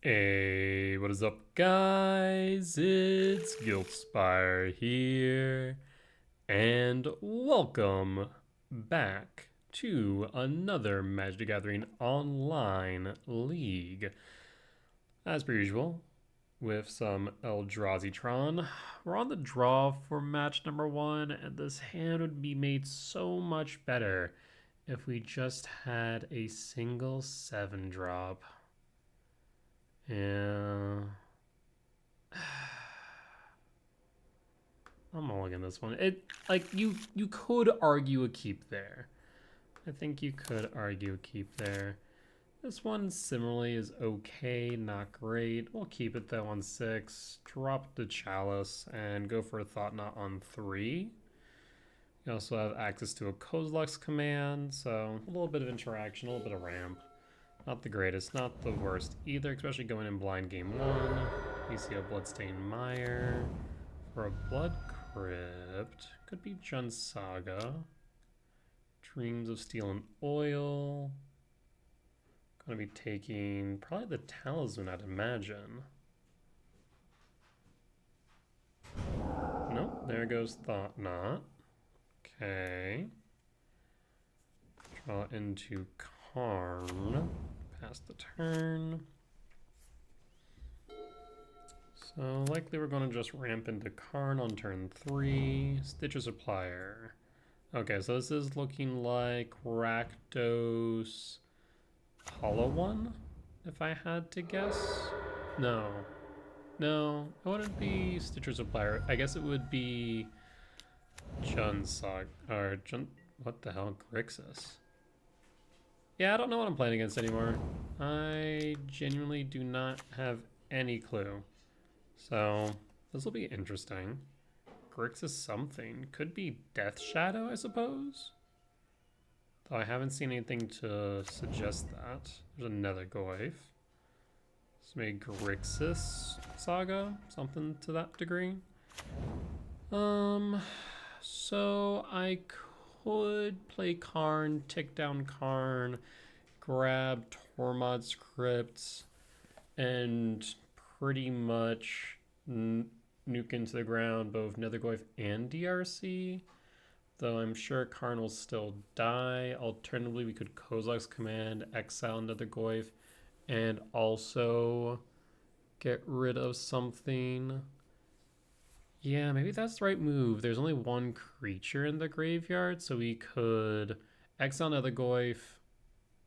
Hey, what is up, guys? It's Giltspire here, and welcome back to another Magic the Gathering Online League. As per usual, with some Eldrazi Tron. We're on the draw for match number 1, and this hand would be made so much better if we just had a single 7-drop. Yeah. I'm mulling this one. You could argue a keep there. I think you could argue a keep there. This one similarly is okay, not great. We'll keep it though on 6. Drop the Chalice and go for a Thought Knot on 3. You also have access to a Kozilek's command, so a little bit of interaction, a little bit of ramp. Not the greatest, not the worst either, especially going in blind game 1. You see a Bloodstained Mire. For a Blood Crypt, could be Jund Saga. Dreams of Steel and Oil. Gonna be taking probably the Talisman, I'd imagine. Nope, there goes Thought Knot. Okay. Draw into Karn. Pass the turn. So likely we're going to just ramp into Karn on turn 3. Stitcher Supplier. Okay, so this is looking like Rakdos Hollow One, if I had to guess. No. No, it wouldn't be Stitcher Supplier. I guess it would be Jund Saga, or Jund, what the hell, Grixis. Yeah, I don't know what I'm playing against anymore. I genuinely do not have any clue. So, this will be interesting. Grixis something. Could be Death Shadow, I suppose? Though I haven't seen anything to suggest that. There's another Goyf. So maybe Grixis Saga? Something to that degree. So I could play Karn, tick down Karn, grab Tormod's Script, and pretty much nuke into the ground both Nethergoyf and DRC, though I'm sure Karn will still die. Alternatively, we could Kozilek's command, exile Nethergoyf, and also get rid of something. Yeah, maybe that's the right move. There's only one creature in the graveyard, so we could exile Nethergoyf.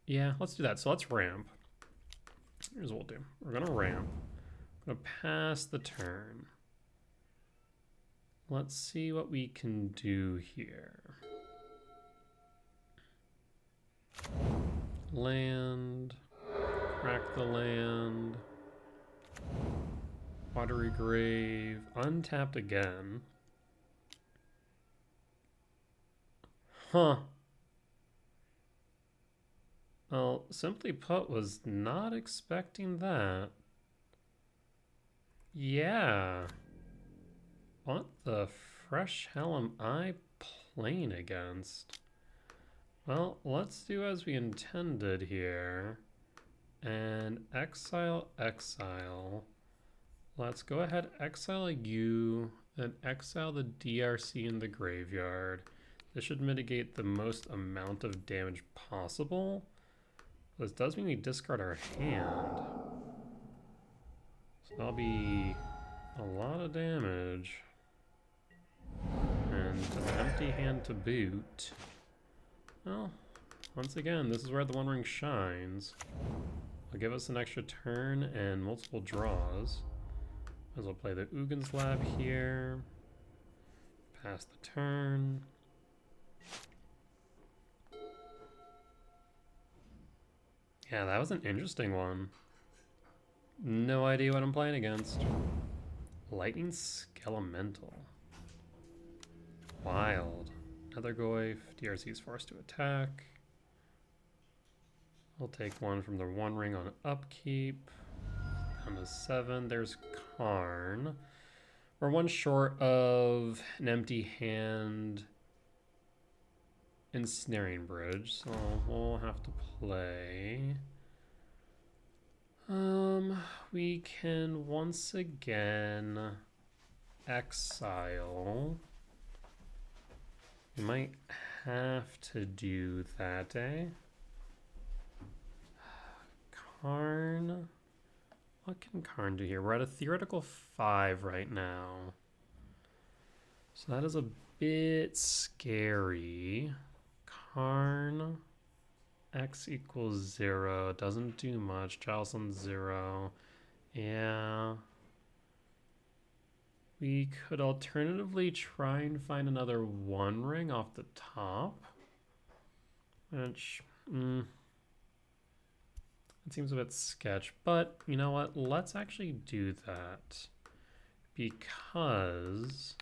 Yeah, let's do that. So let's ramp. Here's what we'll do. We're going to ramp. I'm going to pass the turn. Let's see what we can do here. Land. Crack the land. Watery Grave. Untapped again. Huh. Well, simply put, was not expecting that. Yeah. What the fresh hell am I playing against? Well, let's do as we intended here. And exile. Let's go ahead, exile you, then exile the DRC in the graveyard. This should mitigate the most amount of damage possible. This does mean we discard our hand. So that'll be a lot of damage. And an empty hand to boot. Well, once again, this is where the One Ring shines. It'll give us an extra turn and multiple draws. As well play the Ugin's Lab here. Pass the turn. Yeah, that was an interesting one. No idea what I'm playing against. Lightning Skelemental. Wild. Nethergoyf. DRC is forced to attack. I'll take one from the One Ring on upkeep. Down to 7. There's Karn. We're one short of an empty hand Ensnaring Bridge, so we'll have to play We can once again exile. We might have to do that, eh? Karn. What can Karn do here? We're at a theoretical 5 right now. So that is a bit scary. Karn. X equals 0. Doesn't do much. Talisman 0. Yeah. We could alternatively try and find another 1 ring off the top. Which, it seems a bit sketch. But, you know what? Let's actually do that. Because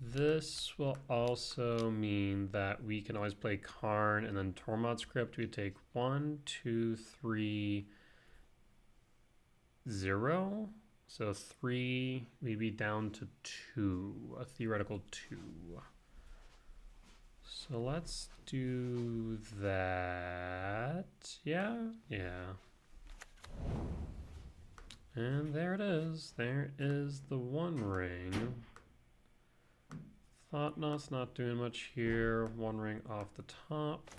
this will also mean that we can always play Karn and then Tormod script. We take 1, 2, 3, 0. So 3, we'd be down to 2, a theoretical 2. So let's do that. Yeah. And there it is. There is the 1 ring. Thoughtnaught's not doing much here. 1 ring off the top.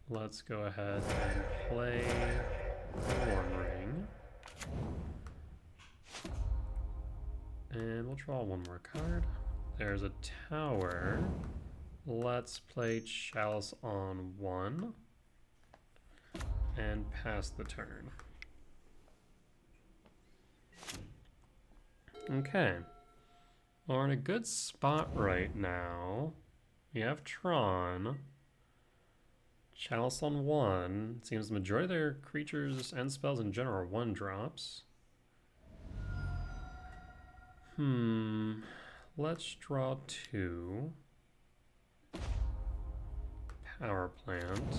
Let's go ahead and play the 1 ring. And we'll draw 1 more card. There's a tower. Let's play Chalice on 1 and pass the turn. Okay. Well, we're in a good spot right now. We have Tron. Chalice on 1. Seems the majority of their creatures and spells in general are 1-drops. Let's draw 2. Power plant.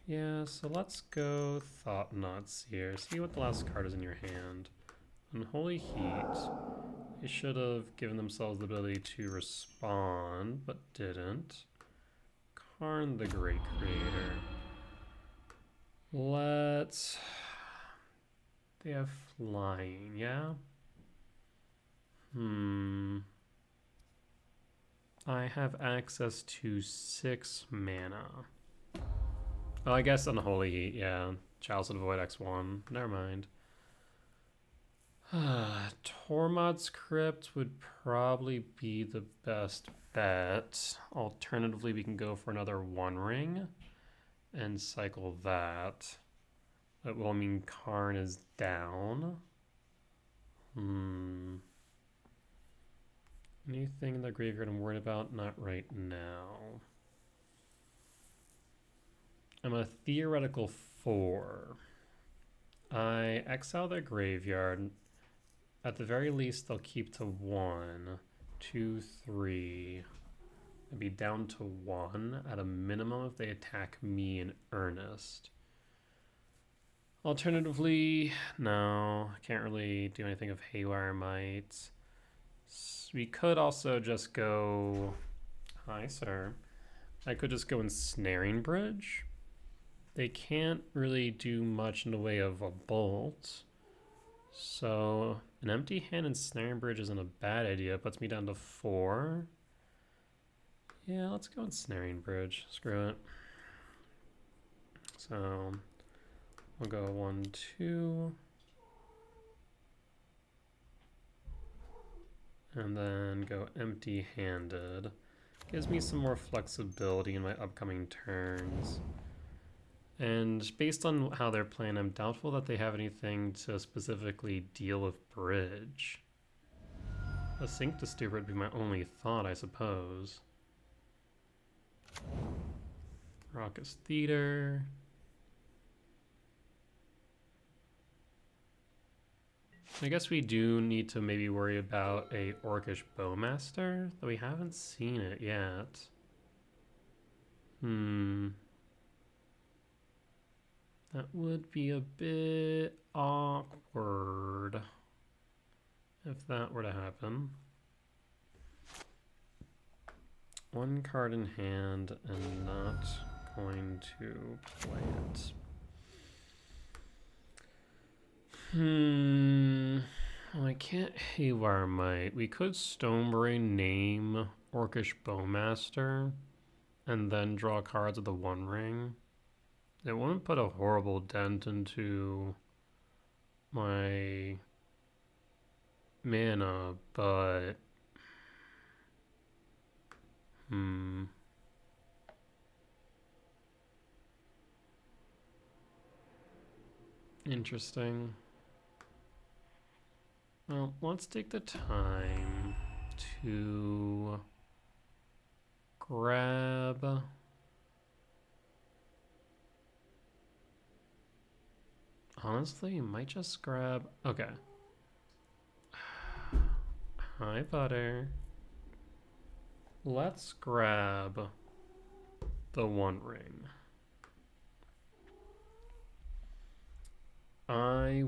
Yeah, so let's go Thoughtnauts here. See what the last card is in your hand. Unholy Heat. They should have given themselves the ability to respond, but didn't. Karn the Great Creator. Let's... They have flying, yeah? I have access to 6 mana. Oh, I guess Unholy Heat, yeah. Chalice of the Void X1. Never mind. Tormod's Crypt would probably be the best bet. Alternatively, we can go for another 1 ring and cycle that. That will mean Karn is down. Anything in the graveyard I'm worried about? Not right now. I'm a theoretical 4. I exile their graveyard. At the very least, they'll keep to 1, 2, 3. I'd be down to 1 at a minimum if they attack me in earnest. Alternatively, no, I can't really do anything of Haywire Might. We could also just go... Hi, sir. I could just go Ensnaring Bridge. They can't really do much in the way of a bolt. So an empty hand and Ensnaring Bridge isn't a bad idea. It puts me down to 4. Yeah, let's go Ensnaring Bridge. Screw it. So we'll go 1, 2. And then go empty-handed. Gives me some more flexibility in my upcoming turns. And based on how they're playing, I'm doubtful that they have anything to specifically deal with bridge. A Sink to Stupor would be my only thought, I suppose. Raucous Theater. I guess we do need to maybe worry about a Orcish Bowmaster, though we haven't seen it yet. That would be a bit awkward if that were to happen. 1 card in hand and not going to play it. Well, I can't Haywire Might. We could Stonebrain name Orcish Bowmaster and then draw cards with the One Ring. It wouldn't put a horrible dent into my mana, but interesting. Well, let's take the time to grab honestly, you might just grab okay. Hi, Butter. Let's grab the One Ring. I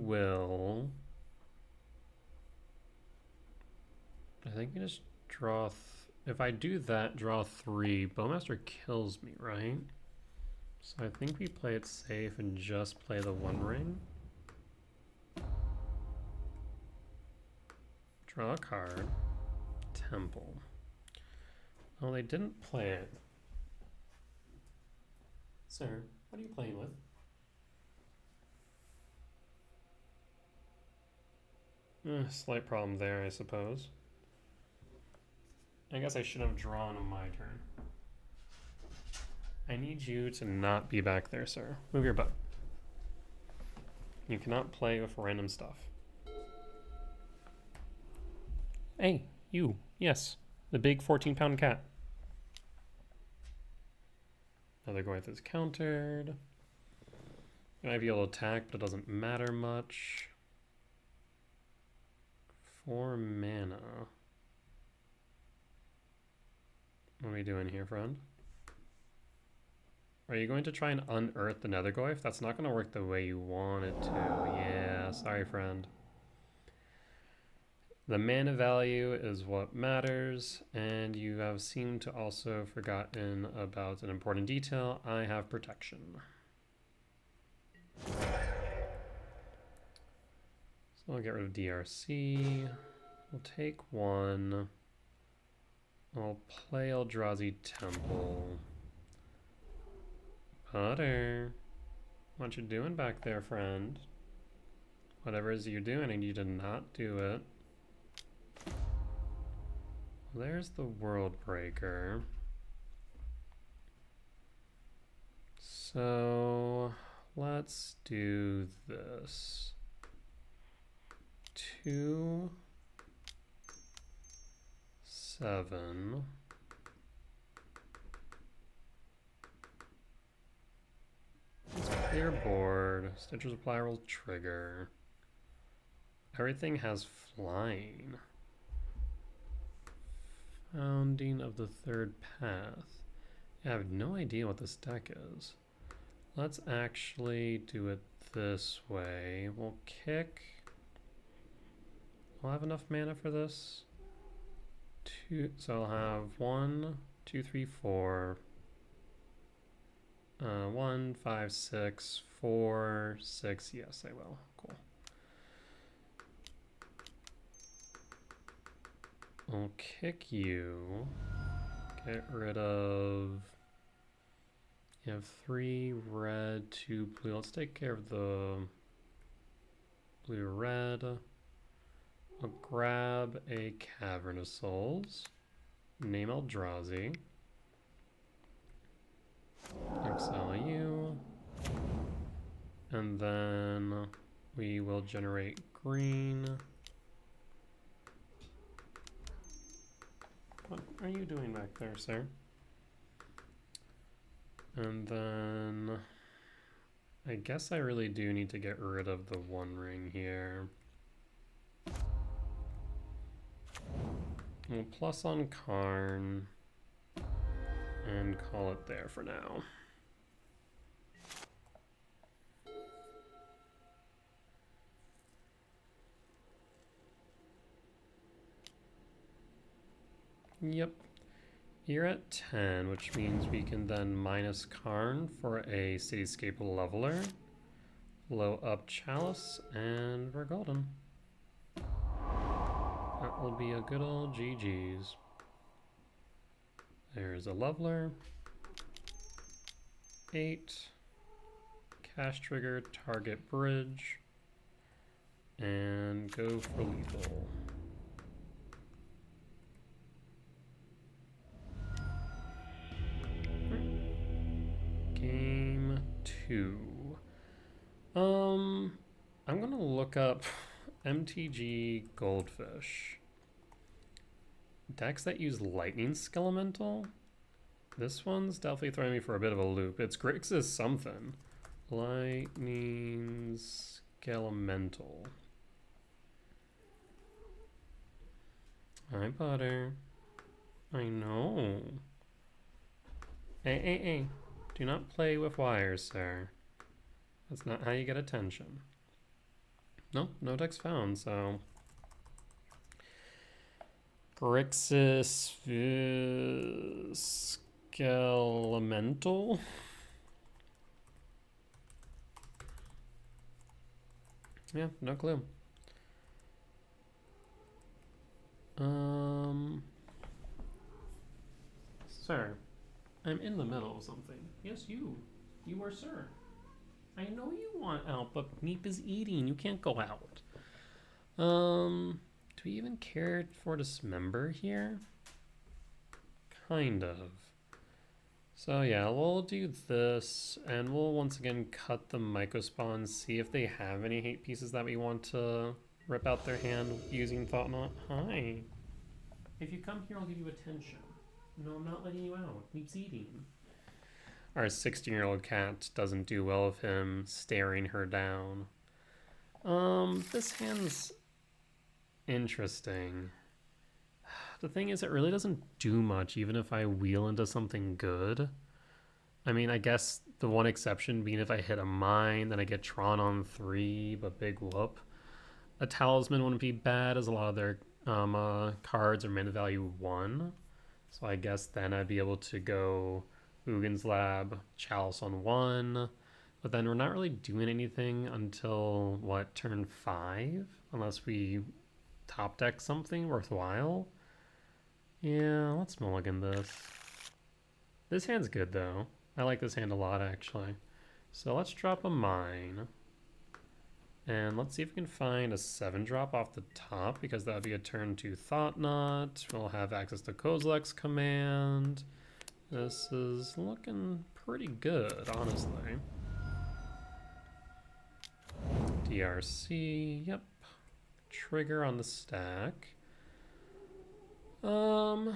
think you just draw. If I do that, draw 3. Bowmaster kills me, right? So I think we play it safe and just play the One Ring. Draw a card. Temple. Oh, they didn't play it. Sir, what are you playing with? Slight problem there, I suppose. I guess I should have drawn on my turn. I need you to not be back there, sir. Move your butt. You cannot play with random stuff. Hey, you. Yes, the big 14-pound cat. Another Goyth is countered. I might be able to attack, but it doesn't matter much. 4 mana. What are we doing here, friend? Are you going to try and unearth the Nether Goyf? That's not going to work the way you want it to. Yeah, sorry, friend. The mana value is what matters, and you have seemed to also forgotten about an important detail. I have protection. So I'll get rid of DRC. We'll take 1. I'll play Eldrazi Temple. Butter, what you doing back there, friend? Whatever it is you're doing, I need you to not do it. There's the World Breaker. So let's do this. 2, 7. Let's clear board. Stitcher's Apply will trigger. Everything has flying. Founding of the Third Path. Yeah, I have no idea what this deck is. Let's actually do it this way. We'll kick. I'll have enough mana for this. 2, so I'll have 1, 2, 3, 4. 1, 5, 6, 4, 6. Yes, I will. Cool. I'll kick you. Get rid of. You have 3 red, 2 blue. Let's take care of the blue red. I'll grab a Cavern of Souls. Name Eldrazi. Exile you. And then we will generate green. What are you doing back there, sir? And then I guess I really do need to get rid of the One Ring here. We'll plus on Karn and call it there for now. Yep. You're at 10, which means we can then minus Karn for a Cityscape Leveler. Blow up Chalice, and we're golden. That will be a good old GG's. There's a Leveler. 8. Cast trigger, target bridge. And go for lethal. Game 2. I'm gonna look up MTG Goldfish. Decks that use Lightning Skelemental. This one's definitely throwing me for a bit of a loop. It's Grixis something. Lightning Skelemental. Hi, Butter. I know. Hey. Do not play with wires, sir. That's not how you get attention. Nope, no decks found, so... Grixis Skelemental? Yeah, no clue. Sir, I'm in the middle of something. Yes, you. You are sir. I know you want out, but Meep is eating. You can't go out. Do we even care for Dismember here? Kind of. So yeah, we'll do this, and we'll once again cut the Mycospawns, see if they have any hate pieces that we want to rip out their hand using Thought-Knot. Hi. If you come here, I'll give you attention. No, I'm not letting you out. Meep's eating. Our 16-year-old cat doesn't do well with him staring her down. This hand's interesting. The thing is, it really doesn't do much, even if I wheel into something good. I mean, I guess the one exception being if I hit a mine, then I get Tron on 3, but big whoop. A Talisman wouldn't be bad, as a lot of their cards are mana value 1. So I guess then I'd be able to go Ugin's Lab, Chalice on 1. But then we're not really doing anything until, what, turn 5? Unless we top deck something worthwhile. Yeah, let's mulligan this. This hand's good, though. I like this hand a lot, actually. So let's drop a mine. And let's see if we can find a 7-drop off the top, because that would be a turn 2 Thought-Knot. We'll have access to Kozilek's command. This is looking pretty good, honestly. DRC, yep. Trigger on the stack. Tucking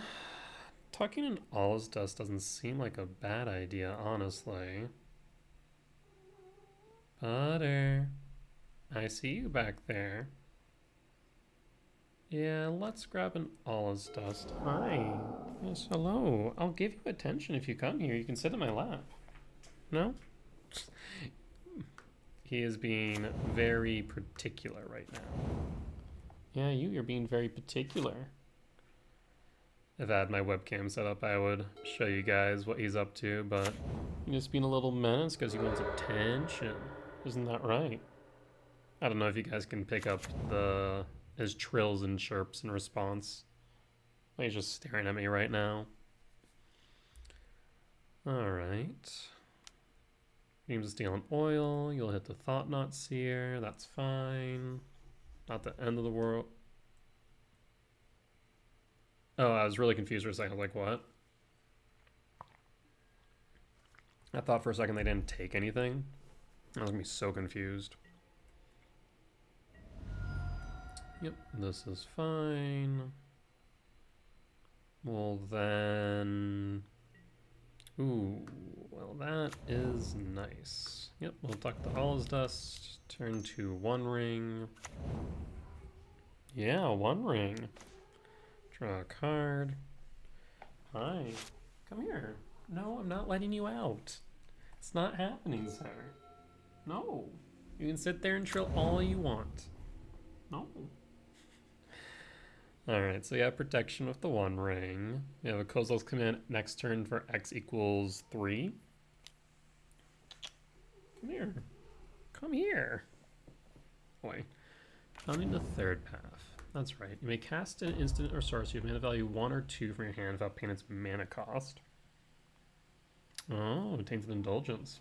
in All's Dust doesn't seem like a bad idea, honestly. Butter. I see you back there. Yeah, let's grab an All's Dust. Hi. Yes, hello. I'll give you attention if you come here. You can sit in my lap. No? He is being very particular right now. Yeah, you're being very particular. If I had my webcam set up, I would show you guys what he's up to, but he's just being a little menace because he wants attention. Isn't that right? I don't know if you guys can pick up his trills and chirps in response. He's just staring at me right now. Alright. Dreams of Steel and Oil. You'll hit the Thought-Knot Seer. That's fine. Not the end of the world. Oh, I was really confused for a second. I was like, what? I thought for a second they didn't take anything. I was going to be so confused. Yep, this is fine. Well then... Ooh, well that is nice. Yep, we'll tuck the All's Dust. Turn to 1 ring. Yeah, 1 ring. Draw a card. Hi. Come here. No, I'm not letting you out. It's not happening, sir. No. You can sit there and trill all you want. No. Alright, so you have protection with the One Ring. You have a Kozilek's Command next turn for X equals 3. Come here. Come here. Boy. Founding the third path. That's right. You may cast an instant or sorcery of mana value 1 or 2 from your hand without paying its mana cost. Oh, Tainted Indulgence.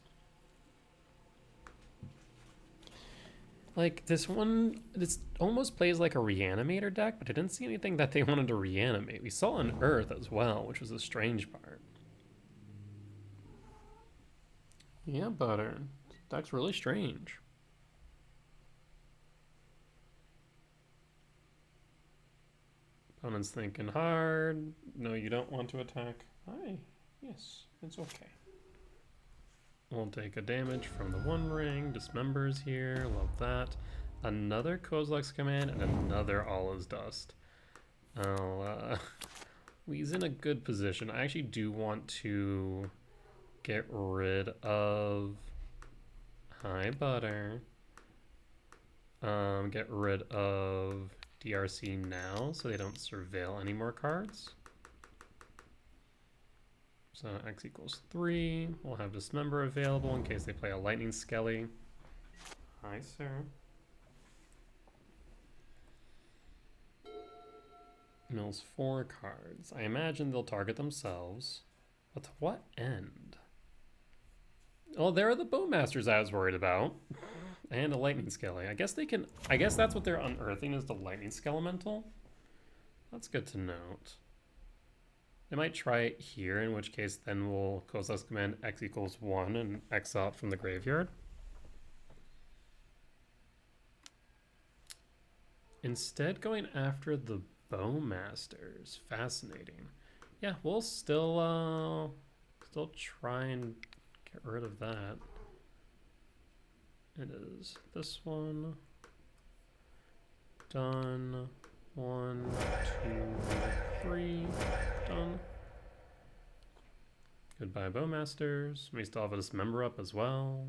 Like, this one, this almost plays like a Reanimator deck, but I didn't see anything that they wanted to reanimate. We saw Unearth as well, which was the strange part. Yeah, Butter. This deck's really strange. Opponent's thinking hard. No, you don't want to attack. Hi. Yes, it's okay. We'll take a damage from the One Ring. Dismembers here. Love that. Another Kozilek's Command and another All Is Dust. He's in a good position. I actually do want to get rid of... Hi, Butter. Get rid of DRC now so they don't surveil any more cards. So X equals 3. We'll have Dismember available in case they play a Lightning Skelly. Hi, sir. Mills 4 cards. I imagine they'll target themselves. But to what end? Oh, there are the Bowmasters I was worried about. And a Lightning Skelly. I guess they can... I guess that's what they're unearthing is the Lightning Skelemental. That's good to note. They might try it here, in which case then we'll Kozilek's Command X equals 1 and exile it from the graveyard. Instead, going after the Bowmasters. Fascinating. Yeah, we'll still try and get rid of that. It is this one. Done. 1, 2, 3. Done. Goodbye, Bowmasters. We still have a Dismember up as well.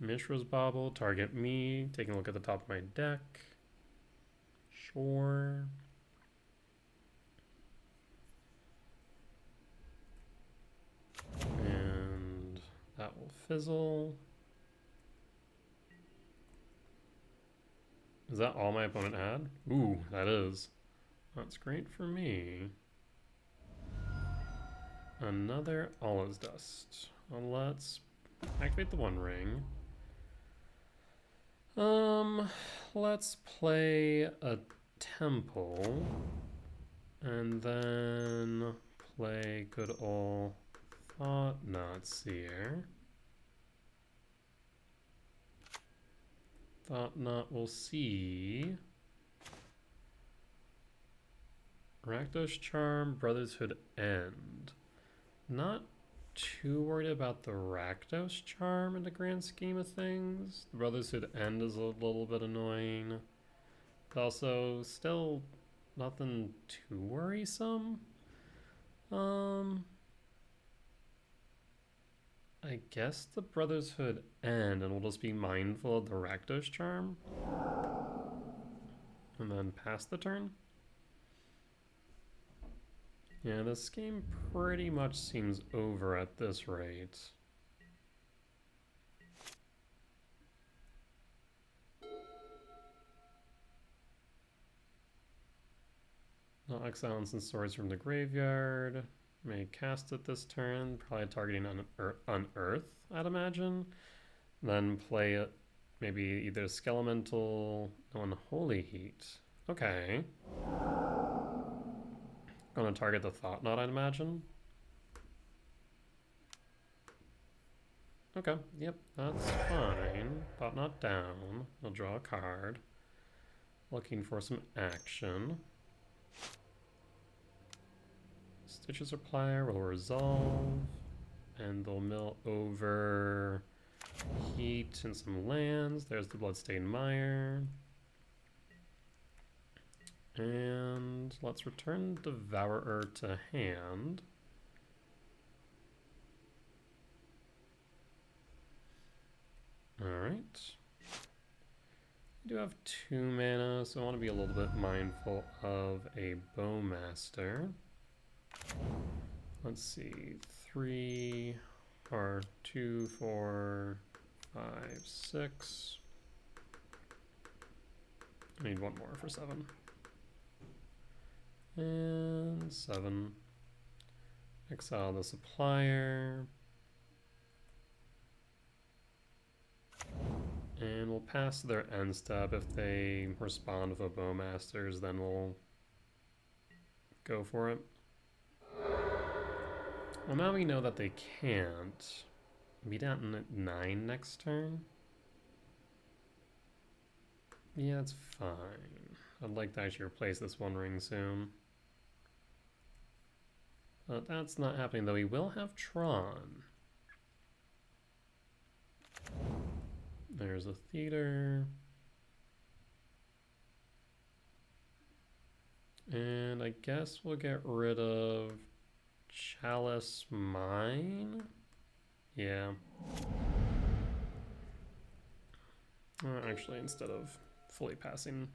Mishra's Bauble, target me. Taking a look at the top of my deck. Sure. And that will fizzle. Is that all my opponent had? Ooh, that is. That's great for me. Another All Is Dust. Well, let's activate the One Ring. Let's play a Temple. And then play good old Thought-Knot-Seer. Thought-Knot will see Rakdos Charm, Brotherhood End. Not too worried about the Rakdos Charm in the grand scheme of things. The Brotherhood End is a little bit annoying. But also, still nothing too worrisome. I guess the Brotherhood End, and we'll just be mindful of the Rakdos Charm. And then pass the turn. Yeah, this game pretty much seems over at this rate. I'll exile Instant Swords from the graveyard. May cast it this turn, probably targeting Unearth, I'd imagine. Then play it, maybe either Skelemental, Unholy Heat. Okay. Gonna target the Thought-Knot, I'd imagine. Okay, yep, that's fine. Thought-Knot down. I'll draw a card. Looking for some action. Stitches Supplier will resolve, and they'll mill over heat and some lands. There's the Bloodstained Mire. And let's return Devourer to hand. Alright. I do have 2 mana, so I want to be a little bit mindful of a Bowmaster. Let's see, 3 or 2, 4, 5, 6. I need 1 more for 7. And 7. Exile the supplier. And we'll pass their end step. If they respond with a Bowmasters, then we'll go for it. Well, now we know that they can't. Be down at 9 next turn. Yeah, it's fine. I'd like to actually replace this One Ring soon. But that's not happening, though. We will have Tron. There's a theater. And I guess we'll get rid of Chalice Mine. Yeah. Actually, instead of fully passing,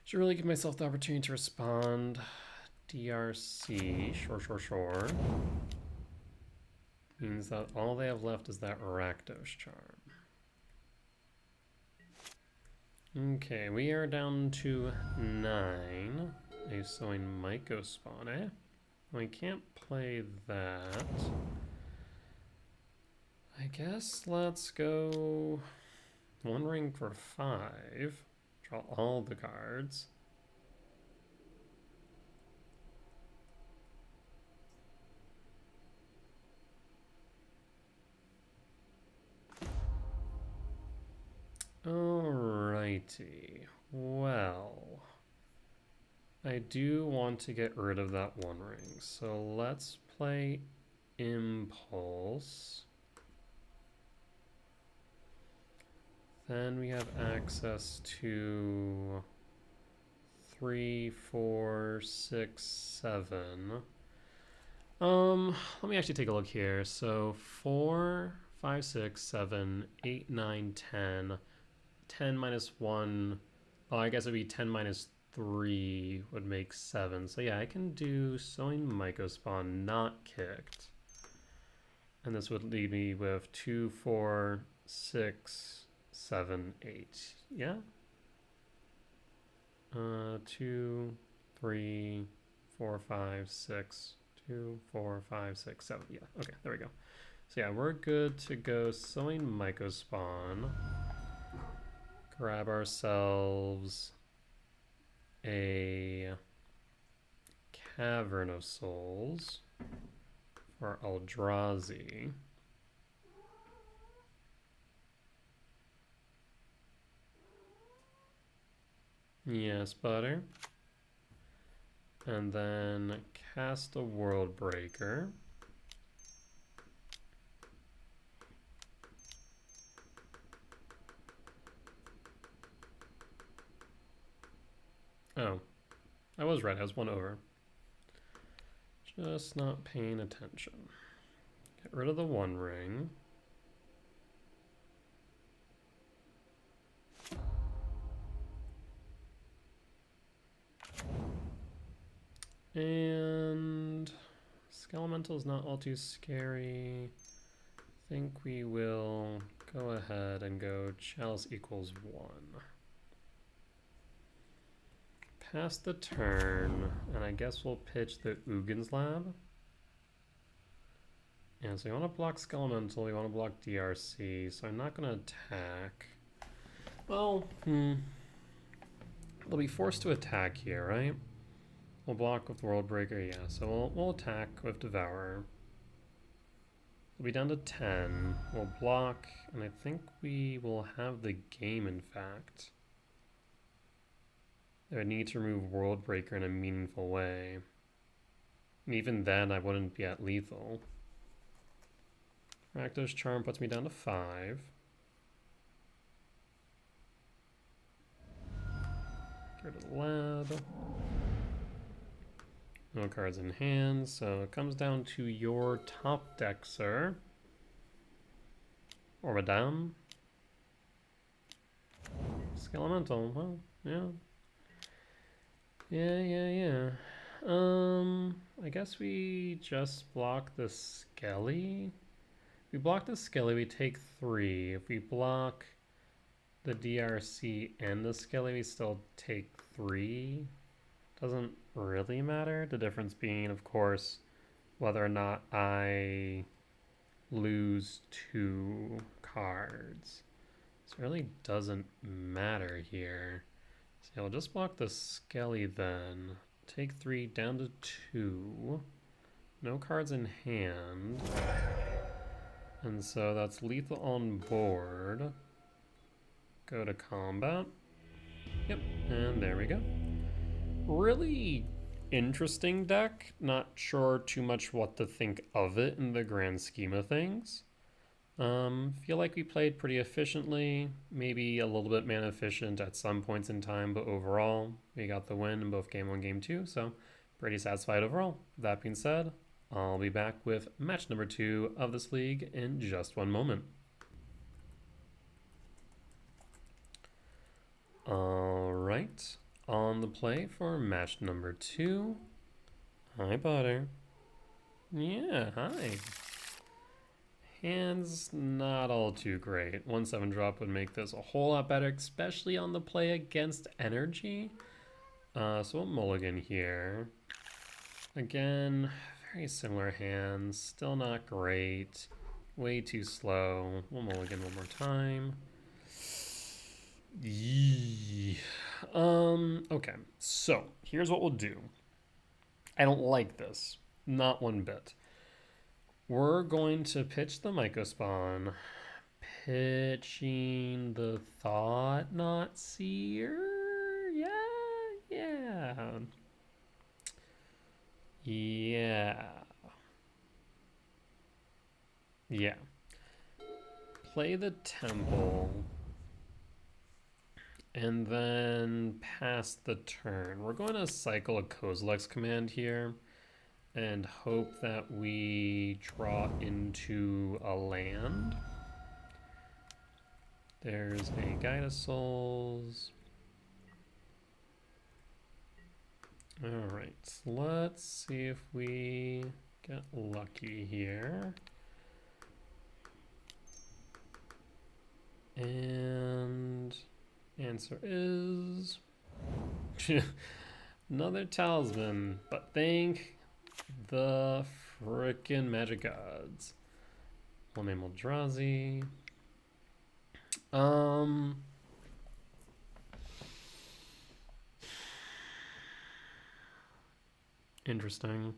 should really give myself the opportunity to respond. DRC, sure. Means that all they have left is that Rakdos Charm. Okay, we are down to 9. A Sowing Myco spawn, eh? We can't play that. I guess let's go 1 ring for 5. Draw all the cards. Alrighty. Well, I do want to get rid of that 1 ring, so let's play Impulse. Then we have access to 3, 4, 6, 7. Let me actually take a look here. So 4, 5, 6, 7, 8, 9, 10. 10 minus 1. Oh, I guess it would be 10 minus 3 would make 7. So yeah, I can do Sowing Myco spawn not kicked. And this would leave me with 2, 4, 6, 7, 8. Yeah? 2, 3, 4, 5, 6. 2, 4, 5, 6, 7. Yeah, okay, there we go. So yeah, we're good to go Sowing Myco spawn. Grab ourselves a Cavern of Souls for Eldrazi. Yes, butter. And then cast a World Breaker. Oh, I was right. I was 1 over. Just not paying attention. Get rid of the 1 ring. And Skelemental is not all too scary. I think we will go ahead and go Chalice equals 1. Pass the turn, and I guess we'll pitch the Ugin's Lab. And so you want to block Skelemental, you want to block DRC, so I'm not going to attack. Well, they'll be forced to attack here, right? We'll block with World Breaker, yeah, so we'll attack with Devourer. We'll be down to 10, we'll block, and I think we will have the game, in fact. I would need to remove World Breaker in a meaningful way. And even then, I wouldn't be at lethal. Rakdos Charm puts me down to 5. Get rid of the lab. No cards in hand, so it comes down to your top deck, sir. Or madame. Skelemental. Well, yeah. Yeah. I guess we just block the Skelly. If we block the Skelly, we take 3. If we block the DRC and the Skelly, we still take 3. Doesn't really matter. The difference being, of course, whether or not I lose 2 cards. This really doesn't matter here. So I'll just block the Skelly then. Take 3 down to 2. No cards in hand. And so that's lethal on board. Go to combat. Yep, and there we go. Really interesting deck. Not sure too much what to think of it in the grand scheme of things. Feel like we played pretty efficiently, maybe a little bit mana efficient at some points in time, but overall, we got the win in both Game 1 and Game 2, so pretty satisfied overall. That being said, I'll be back with match number 2 of this league in just one moment. Alright, on the play for match number 2. Hi, Butter. Yeah, hi. Hand's not all too great. 1/7 drop would make this a whole lot better, especially on the play against energy. So we'll mulligan here. Again, very similar hands. Still not great. Way too slow. We'll mulligan one more time. Yee. Okay, so here's what we'll do. I don't like this. Not one bit. We're going to pitch the Mycospawn, pitching the Thought Knot Seer. Yeah. Play the Temple, and then pass the turn. We're going to cycle a Kozilek's Command here and hope that we draw into a land. There's a Guide of Souls. Alright, so let's see if we get lucky here. And answer is another Talisman, but thank the frickin' magic gods. One name Eldrazi. Interesting.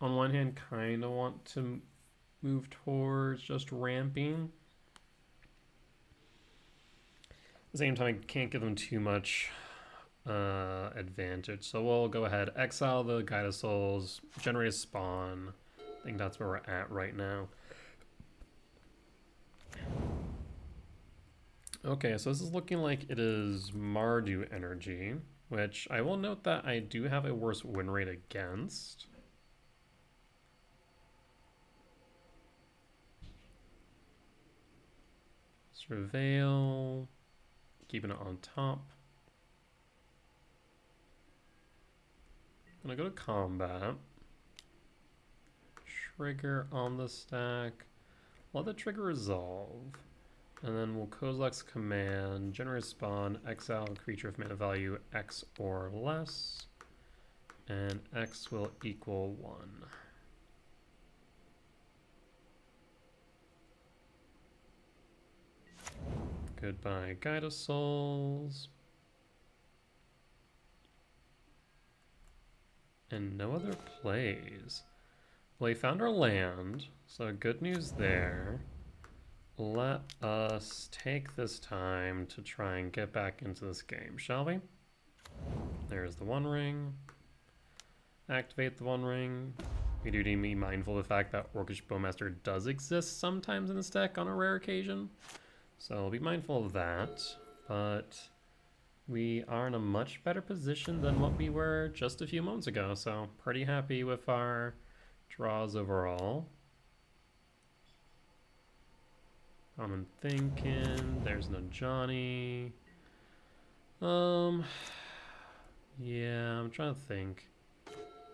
On one hand, kind of want to move towards just ramping. At the same time, I can't give them too much advantage. So we'll go ahead, exile the Guide of Souls, generate a spawn. I think that's where we're at right now. Okay, so this is looking like it is Mardu Energy, which I will note that I do have a worse win rate against. Surveil, keeping it on top. I'm gonna go to combat. Trigger on the stack. Let the trigger resolve. And then we'll Kozilek's Command, generate spawn, exile a creature of mana value X or less. And X will equal 1. Goodbye, Guide of Souls. And no other plays. Well, we found our land, so good news there. Let us take this time to try and get back into this game, shall we? There's the One Ring. Activate the One Ring. We do need to be mindful of the fact that Orcish Bowmaster does exist sometimes in this deck on a rare occasion. So be mindful of that. But we are in a much better position than what we were just a few moments ago. So pretty happy with our draws overall. I'm thinking there's no Johnny. Yeah, I'm trying to think.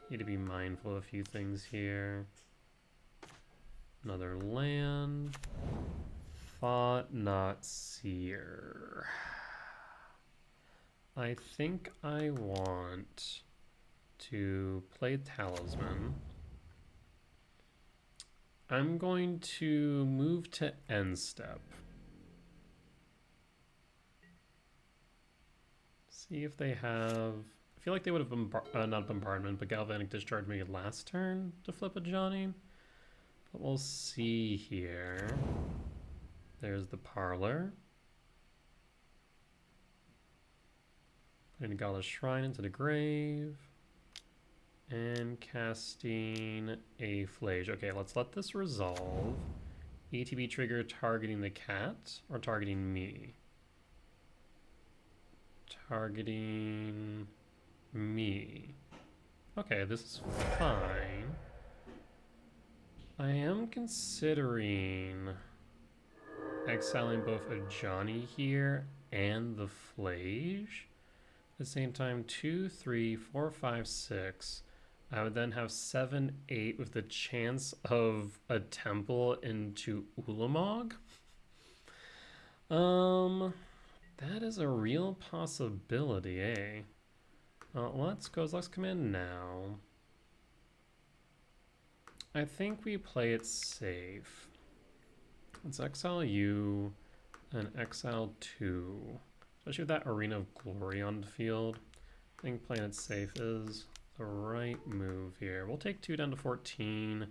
Need to be mindful of a few things here. Another land. Thought Not Seer. I think I want to play Talisman. I'm going to move to end step. See if they have... I feel like they would have not Bombardment, but Galvanic Discharge maybe last turn to flip a Johnny. But we'll see here. There's the Parlor. Putting Godless Shrine into the grave. And casting a Flage. Okay, let's let this resolve. ETB trigger targeting the cat or targeting me? Targeting me. Okay, this is fine. I am considering exiling both a Johnny here and the Flage. At the same time, 2, 3, 4, 5, 6. I would then have 7, 8 with the chance of a temple into Ulamog. That is a real possibility, eh? Let's go Lux Command now. I think we play it safe. Let's exile you and exile 2. Especially with that Arena of Glory on the field. I think playing it safe is the right move here. We'll take 2 down to 14,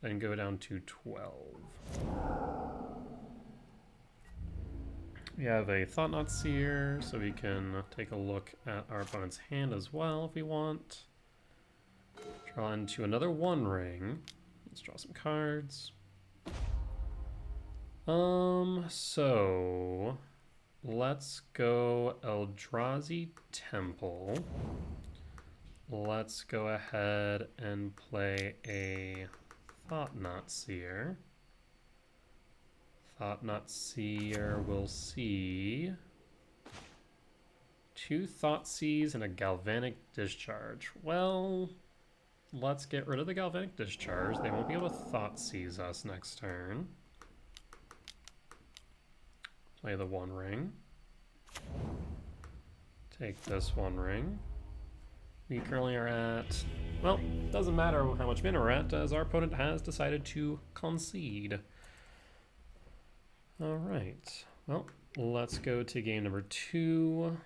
then go down to 12. We have a Thought Not Seer, so we can take a look at our opponent's hand as well if we want. Draw into another One Ring. Let's draw some cards. So let's go Eldrazi Temple. Let's go ahead and play a Thought Not Seer. Thought Not Seer will see 2 Thoughtseize and a Galvanic Discharge. Well, let's get rid of the Galvanic Discharge. They won't be able to Thoughtseize us next turn. Play the One Ring. Take this One Ring. We currently are at, well, doesn't matter how much mana we're at, as our opponent has decided to concede. All right, well, let's go to game number 2.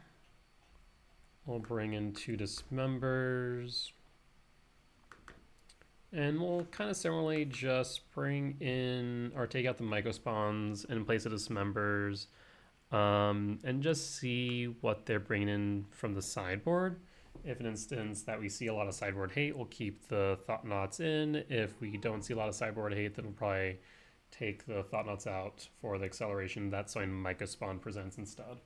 We'll bring in 2 Dismembers. And we'll kind of similarly just bring in, or take out the Mycospawns and in place of Dismembers, and just see what they're bringing in from the sideboard. If an instance that we see a lot of sideboard hate, we'll keep the Thought Knots in. If we don't see a lot of sideboard hate, then we'll probably take the Thought Knots out for the acceleration that Soin Mycospawn presents instead.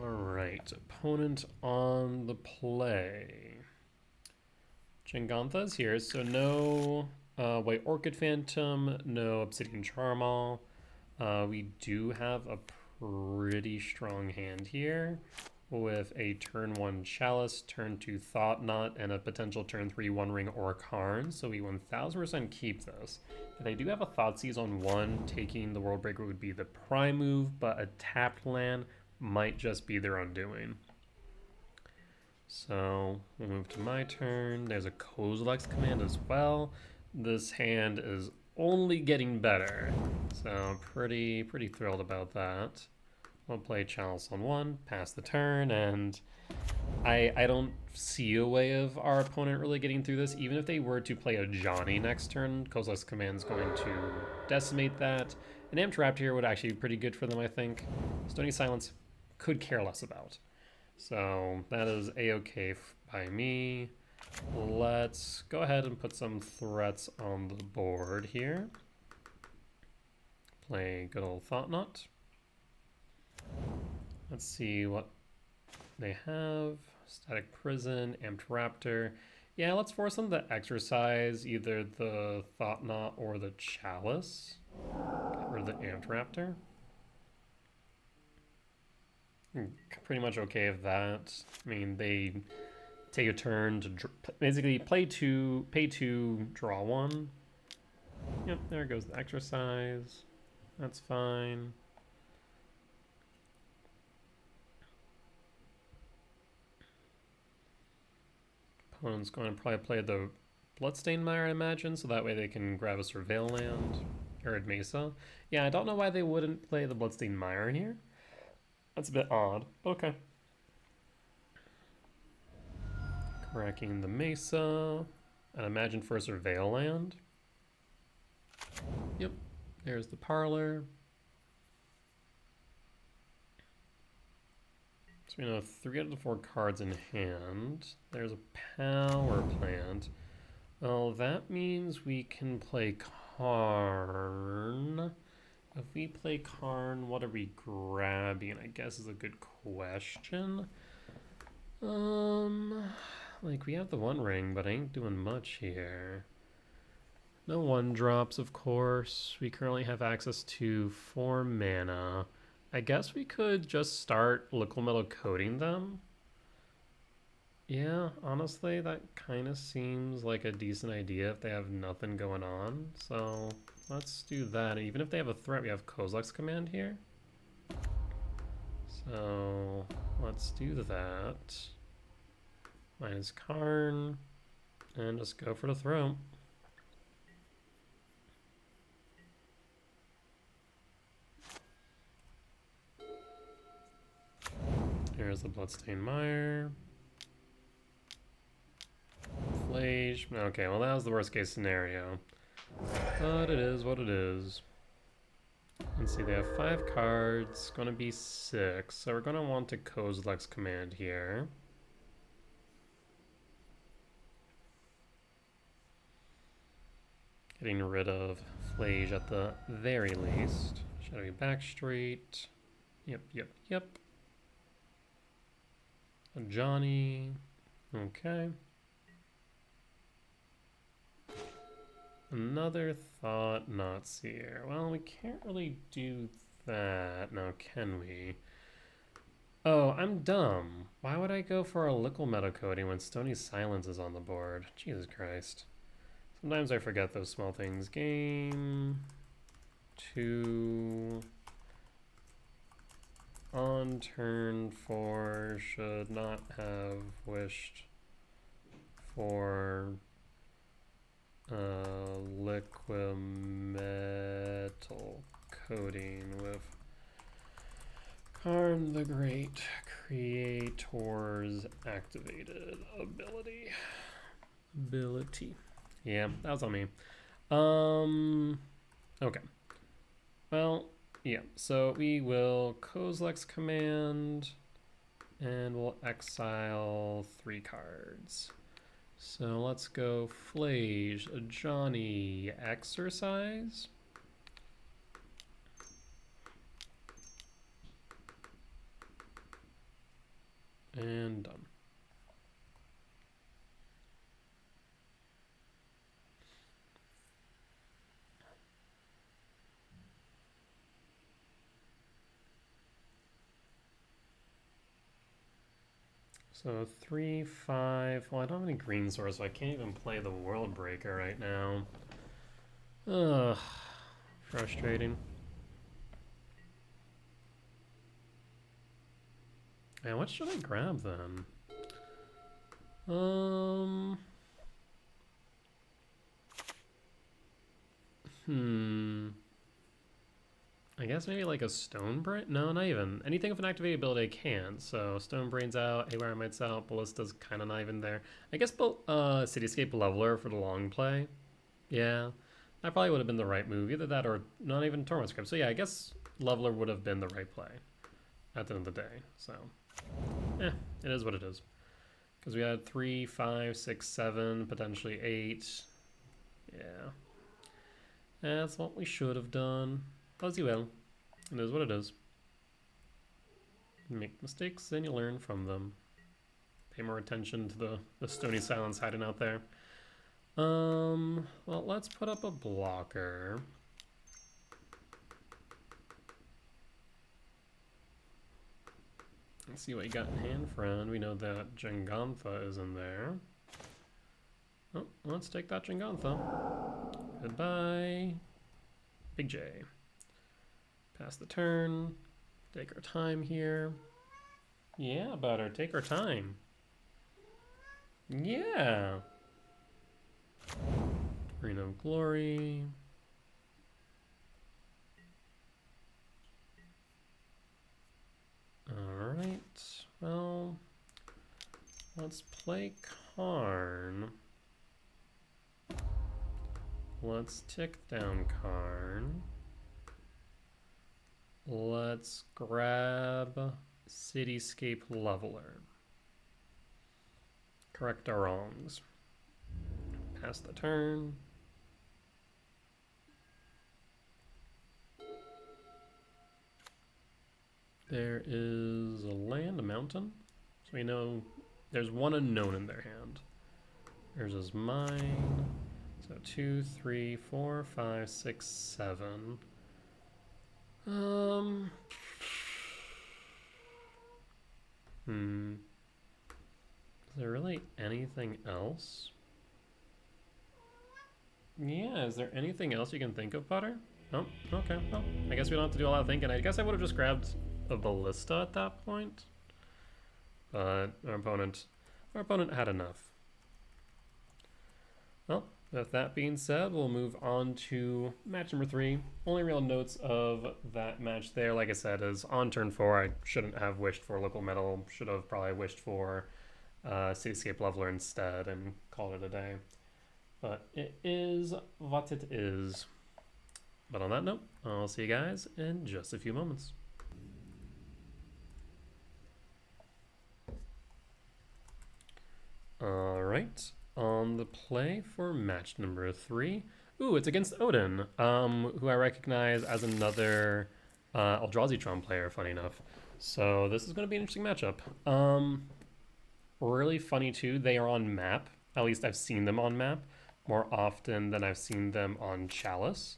Alright, opponent on the play. Jengantha is here, so no White Orchid Phantom, no Obsidian Charmal. We do have a pretty strong hand here with a turn 1 Chalice, turn 2 Thought Knot, and a potential turn 3 One Ring or Karn, so we 1000% keep this. If they do have a Thoughtseize on 1, taking the World Breaker would be the prime move, but a tapped land might just be their undoing. So we'll move to my turn. There's a Kozilek's Command as well. This hand is only getting better, so I'm pretty thrilled about that. We'll play Chalice on 1, pass the turn, and I don't see a way of our opponent really getting through this. Even if they were to play a Johnny next turn, Kozilek's Command is going to decimate that. An Amped Raptor here would actually be pretty good for them, I think. Stony Silence could care less about. So that is a-okay by me. Let's go ahead and put some threats on the board here. Play good old Thought Knot. Let's see what they have. Static Prison, Amped Raptor. Yeah, let's force them to exercise either the Thought Knot or the Chalice. Get rid of the Amped Raptor. Pretty much okay with that. I mean, they take a turn to basically pay two, draw one. Yep, there goes the exercise. That's fine. Opponent's going to probably play the Bloodstained Mire, I imagine, so that way they can grab a Surveil land. Arid Mesa. Yeah, I don't know why they wouldn't play the Bloodstained Mire here. That's a bit odd, but okay. Cracking the Mesa. And imagine for a Surveil land. Yep, there's the Parlor. So we know 3 out of the 4 cards in hand. There's a Power Plant. Well, that means we can play Karn. If we play Karn, what are we grabbing? I guess is a good question. Like we have the One Ring, but I ain't doing much here. No 1-drops, of course. We currently have access to 4 mana. I guess we could just start Liquimetal Coating them. Yeah, honestly, that kind of seems like a decent idea if they have nothing going on. So let's do that. Even if they have a threat, we have Kozilek's Command here. So let's do that. Minus Karn. And just go for the throat. Here's the Bloodstained Mire. Flage. Okay, well that was the worst case scenario. But it is what it is. Let's see, they have 5 cards. Gonna be 6. So we're gonna want to Kozilek's Command here. Getting rid of Flage at the very least. Shadowy Backstreet. Yep. Johnny. Okay. Another Thought Knot Seer. Well, we can't really do that now, can we? Oh, I'm dumb. Why would I go for a Liquimetal Coating when Stony Silence is on the board? Jesus Christ. Sometimes I forget those small things. Game 2 on turn 4 should not have wished for Liquimetal Coating with Karn the Great Creator's activated ability. Yeah, that was on me. Okay. Well, yeah, so we will Kozilek's Command and we'll exile 3 cards. So let's go Flage, Johnny, Exercise. And done. So 3, 5. Well, I don't have any green source, so I can't even play the World Breaker right now. Ugh, frustrating. Man, what should I grab then? I guess maybe like a Stone Brain? No, not even. Anything with an activated ability I can. So Stone Brain's out, Haywire Might's out, Ballista's kind of not even there. I guess Cityscape Leveler for the long play. Yeah, that probably would have been the right move. Either that or not even Torment Script. So yeah, I guess Leveler would have been the right play at the end of the day. So, it is what it is. Because we had 3, 5, 6, 7, potentially 8. Yeah. That's what we should have done. As you will. It is what it is. You make mistakes and you learn from them. pay more attention to the Stony Silence hiding out there. Well, let's put up a blocker. Let's see what you got in hand, friend. We know that Jengantha is in there. Oh, let's take that Jengantha. Goodbye, Big J. Pass the turn. Take our time here. Yeah, Butter, take our time. Yeah. Ring of Glory. Alright, well, let's play Karn. Let's tick down Karn. Let's grab Cityscape Leveler. Correct our wrongs. Pass the turn. There is a land, a mountain. So we know there's one unknown in their hand. Yours is mine. So 2, 3, 4, 5, 6, 7. Is there really anything else? Yeah, is there anything else you can think of, Butter? Oh, okay. Well, I guess we don't have to do a lot of thinking. I guess I would have just grabbed a ballista at that point. But our opponent had enough. Well, with that being said, we'll move on to match number 3. Only real notes of that match there, like I said, is on turn 4. I shouldn't have wished for Liquimetal. Should have probably wished for Cityscape Leveler instead and called it a day. But it is what it is. But on that note, I'll see you guys in just a few moments. Alright, on the play for match number 3. Ooh, it's against Odin, who I recognize as another Eldrazi Tron player, funny enough. So this is going to be an interesting matchup. Really funny too, they are on map. At least I've seen them on map more often than I've seen them on Chalice.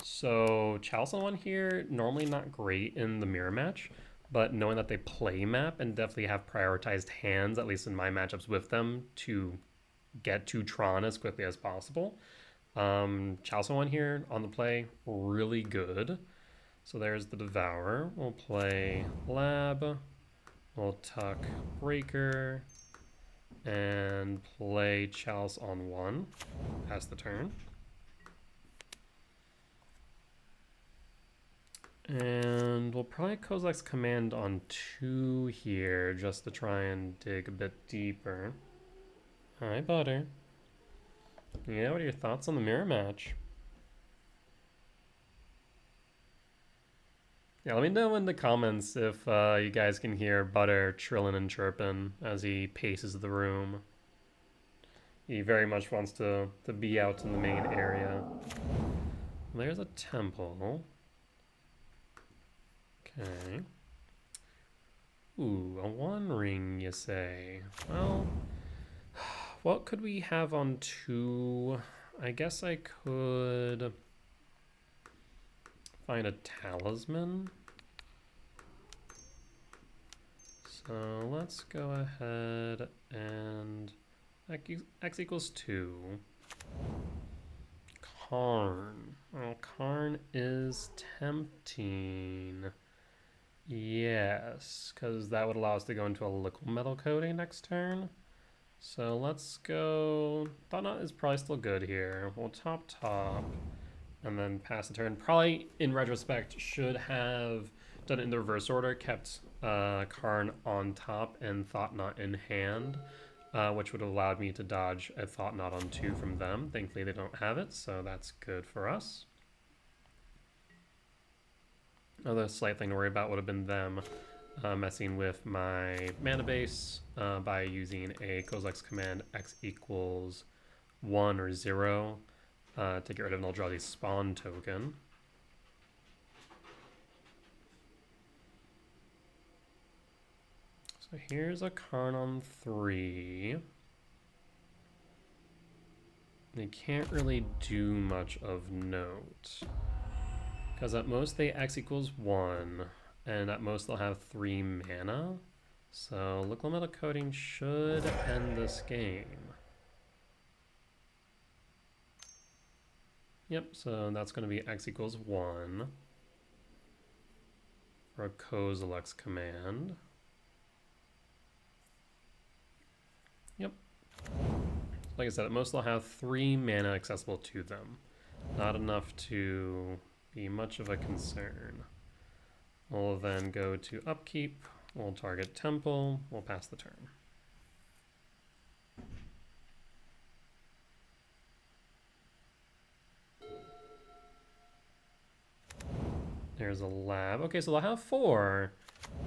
So Chalice on one here, normally not great in the mirror match, but knowing that they play map and definitely have prioritized hands, at least in my matchups with them, to get to Tron as quickly as possible. Chalice on one here on the play, really good. So there's the Devourer. We'll play Lab. We'll tuck Breaker. And play Chalice on 1. Pass the turn. And we'll probably Kozilek's Command on 2 here, just to try and dig a bit deeper. Hi, Butter. Yeah, what are your thoughts on the mirror match? Yeah, let me know in the comments if you guys can hear Butter trilling and chirping as he paces the room. He very much wants to be out in the main area. There's a temple. Okay. Ooh, a 1 ring, you say? Well, what could we have on 2? I guess I could find a talisman. So let's go ahead and x equals 2. Karn. Oh, Karn is tempting. Yes, because that would allow us to go into a Liquimetal Coating next turn. So let's go. Thought Knot is probably still good here. We'll top, and then pass the turn. Probably, in retrospect, should have done it in the reverse order, kept Karn on top and Thought Knot in hand, which would have allowed me to dodge a Thought Knot on 2 from them. Thankfully, they don't have it, so that's good for us. Another slight thing to worry about would have been them messing with my mana base by using a Kozilek's Command x equals 1 or 0 to get rid of an Eldrazi spawn token. So So here's a Karn on 3. They can't really do much of note. Because at most they X equals 1, and at most they'll have 3 mana. So Liquimetal Coating should end this game. Yep, so that's going to be X equals 1 for a Kozilek's command. Yep. Like I said, at most they'll have 3 mana accessible to them. Not enough to be much of a concern. We'll then go to upkeep. We'll target Temple. We'll pass the turn. There's a lab. Okay, so they'll have 4.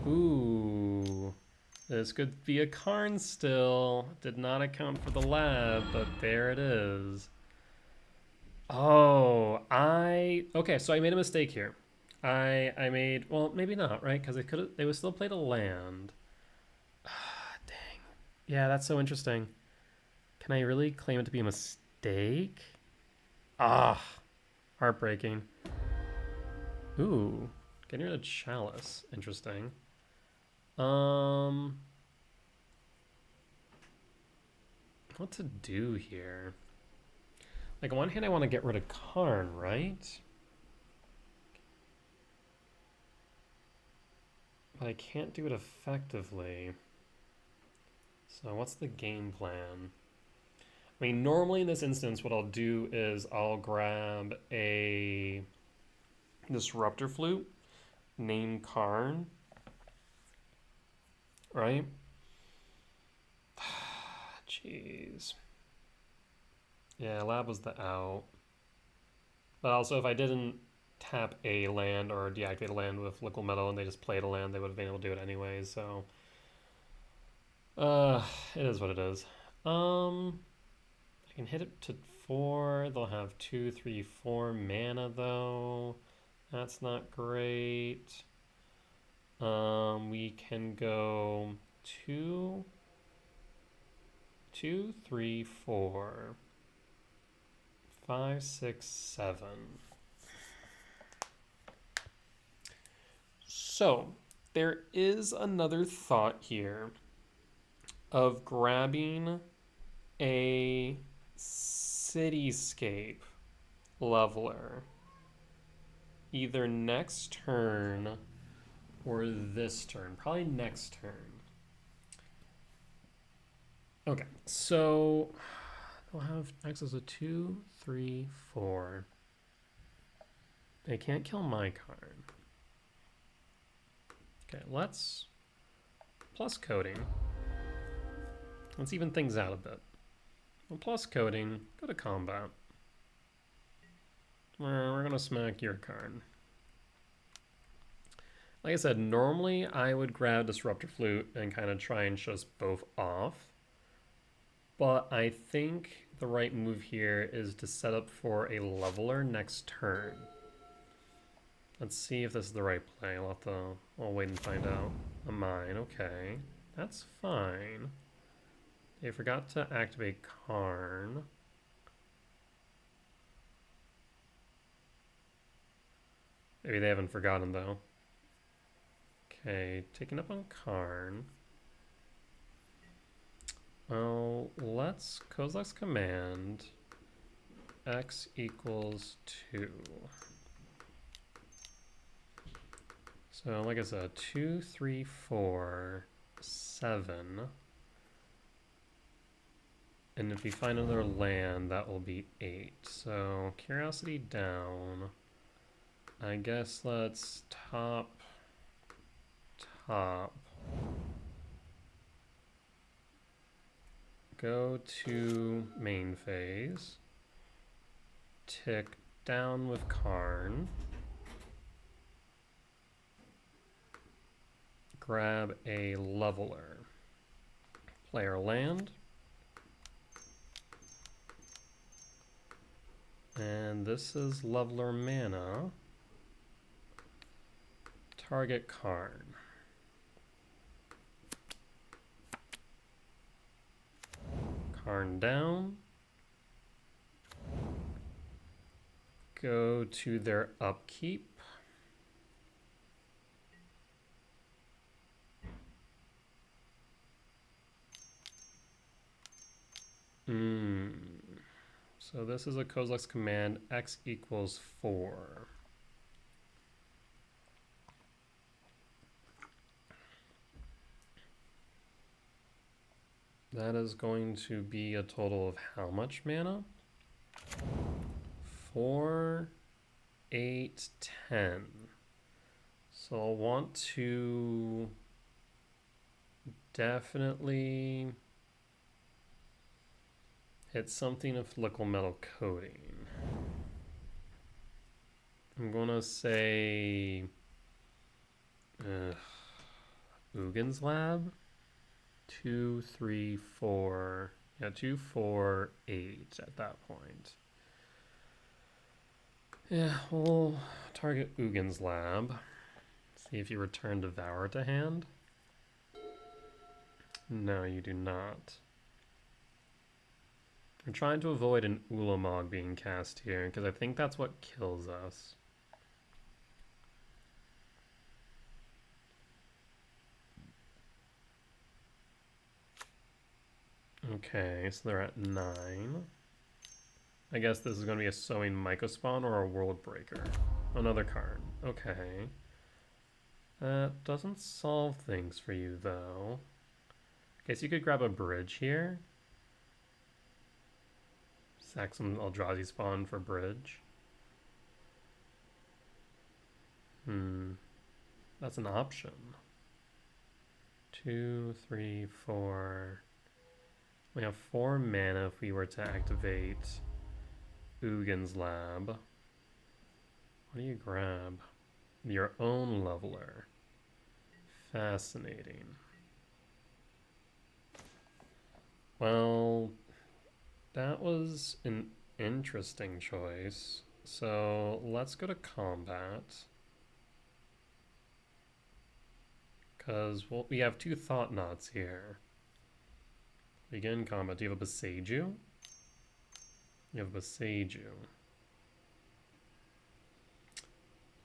Ooh. This could be a Karn still. Did not account for the lab, but there it is. Oh, okay, so I made a mistake here. I made, well, maybe not, right? Because they would still played a land. Dang. Yeah, that's so interesting. Can I really claim it to be a mistake? Heartbreaking. Ooh, getting rid of Chalice. Interesting. What to do here? Like, on one hand, I want to get rid of Karn, right? But I can't do it effectively. So what's the game plan? I mean, normally in this instance, what I'll do is I'll grab a Disruptor Flute, name Karn, right? Jeez. Yeah, lab was the out. But also, if I didn't tap a land or deactivate a land with Liquimetal and they just played a land, they would have been able to do it anyways, so... it is what it is. I can hit it to 4. They'll have 2, 3, 4 mana, though. That's not great. We can go 2, 3, 4, 5, 6, 7. So, there is another thought here of grabbing a Cityscape leveler either next turn or this turn. Probably next turn. Okay, so they'll have access to 2, 3, 4. They can't kill my Karn. Okay, let's plus coding. Let's even things out a bit. Well, plus coding, go to combat. We're gonna smack your Karn. Like I said, normally I would grab Disruptor Flute and kind of try and shut us both off. But I think the right move here is to set up for a leveler next turn. Let's see if this is the right play. I'll wait and find out. A mine, okay. That's fine. They forgot to activate Karn. Maybe they haven't forgotten though. Okay, taking up on Karn. Well, let's Kozilek's command x equals 2. So like I said, 2, 3, 4, 7. And if we find another land, that will be 8. So curiosity down. I guess let's top. Go to main phase. Tick down with Karn. Grab a leveler. Player land. And this is leveler mana. Target Karn. Karn down. Go to their upkeep. So this is a Kozilek's command, x equals 4. That is going to be a total of how much mana? 4, 8, 10. So I'll want to definitely hit something of Liquimetal Coating. I'm gonna say Uggin's Lab. 2, 3, 4. Yeah, 2, 4, 8 at that point. Yeah, we'll target Uggin's Lab. See if you return Devour to hand. No, you do not. I'm trying to avoid an Ulamog being cast here, because I think that's what kills us. Okay, so they're at 9. I guess this is going to be a Sowing Mycospawn or a World Breaker. Another Karn. Okay. That doesn't solve things for you, though. Okay, so you could grab a bridge here. Sack some Eldrazi spawn for bridge. That's an option. 2, 3, 4. We have 4 mana if we were to activate Uggin's Lab. What do you grab? Your own leveler. Fascinating. Well, that was an interesting choice. So let's go to combat. Because we have 2 Thought Knots here. Begin combat. Do you have a Beseiju? You have a Beseiju.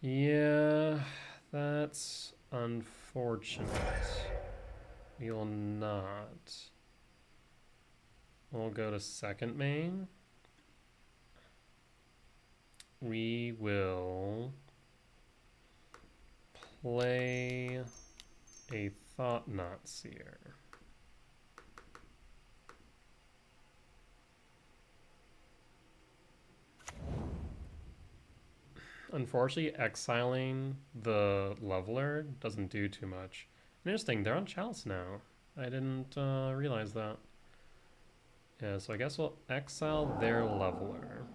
Yeah, that's unfortunate. We will not. We'll go to second main. We will play a Thought Knot Seer. Unfortunately, exiling the leveler doesn't do too much. Interesting, they're on Chalice now. I didn't realize that. Yeah, so I guess we'll exile their leveler.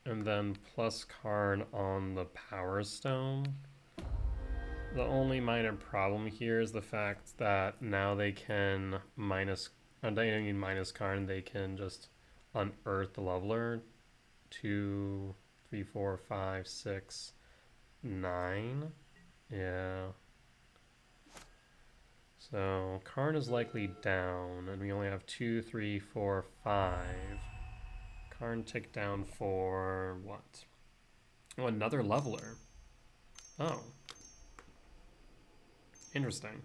And then plus Karn on the Power Stone. The only minor problem here is the fact that now they can minus Karn, they can just unearth the leveler. 2, 3, 4, 5, 6, 9. Yeah. So Karn is likely down, and we only have 2, 3, 4, 5. Karn tick down for what? Oh, another leveler. Oh. Interesting.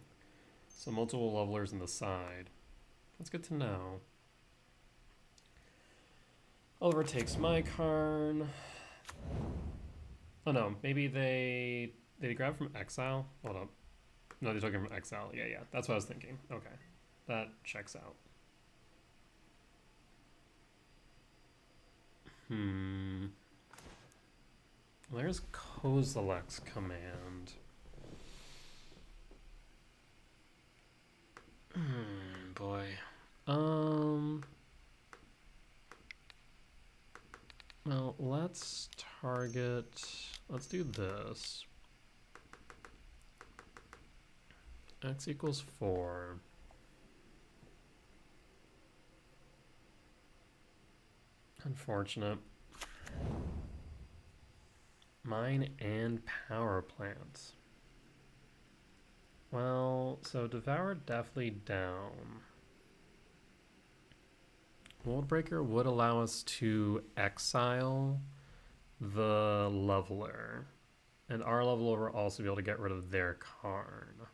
So multiple levelers in the side. That's good to know. Oliver takes my Karn. Oh no, maybe did they grab from exile? Hold up. No, they took him from exile. Yeah, that's what I was thinking. Okay, that checks out. There's Kozilek's command. Boy. Well, let's do this. X equals 4. Unfortunate. Mine and power plants. Well, so Devour definitely down. Worldbreaker would allow us to exile the leveler. And our leveler will also be able to get rid of their Karn.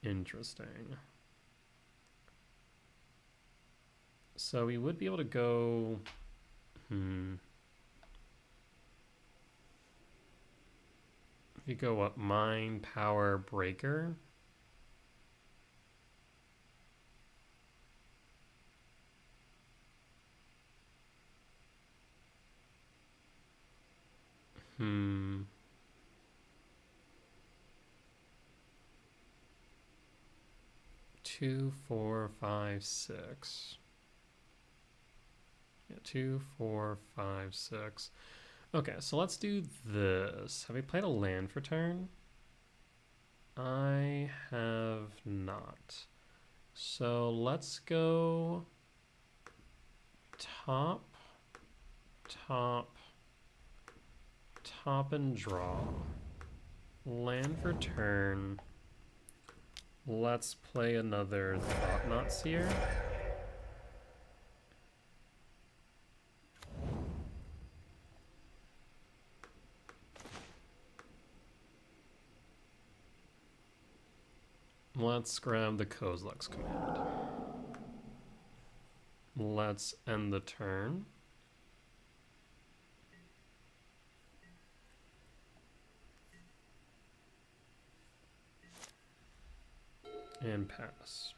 Interesting. So we would be able to go... You go what? Mine, Power, Breaker? Hmm. 2, 4, 5, 6. Yeah, 2, 4, 5, 6. Okay, so let's do this. Have we played a land for turn? I have not. So let's go top, top, top and draw. Land for turn. Let's play another Thought-Knot Seer. Let's grab the Kozilek's command. Let's end the turn. And pass.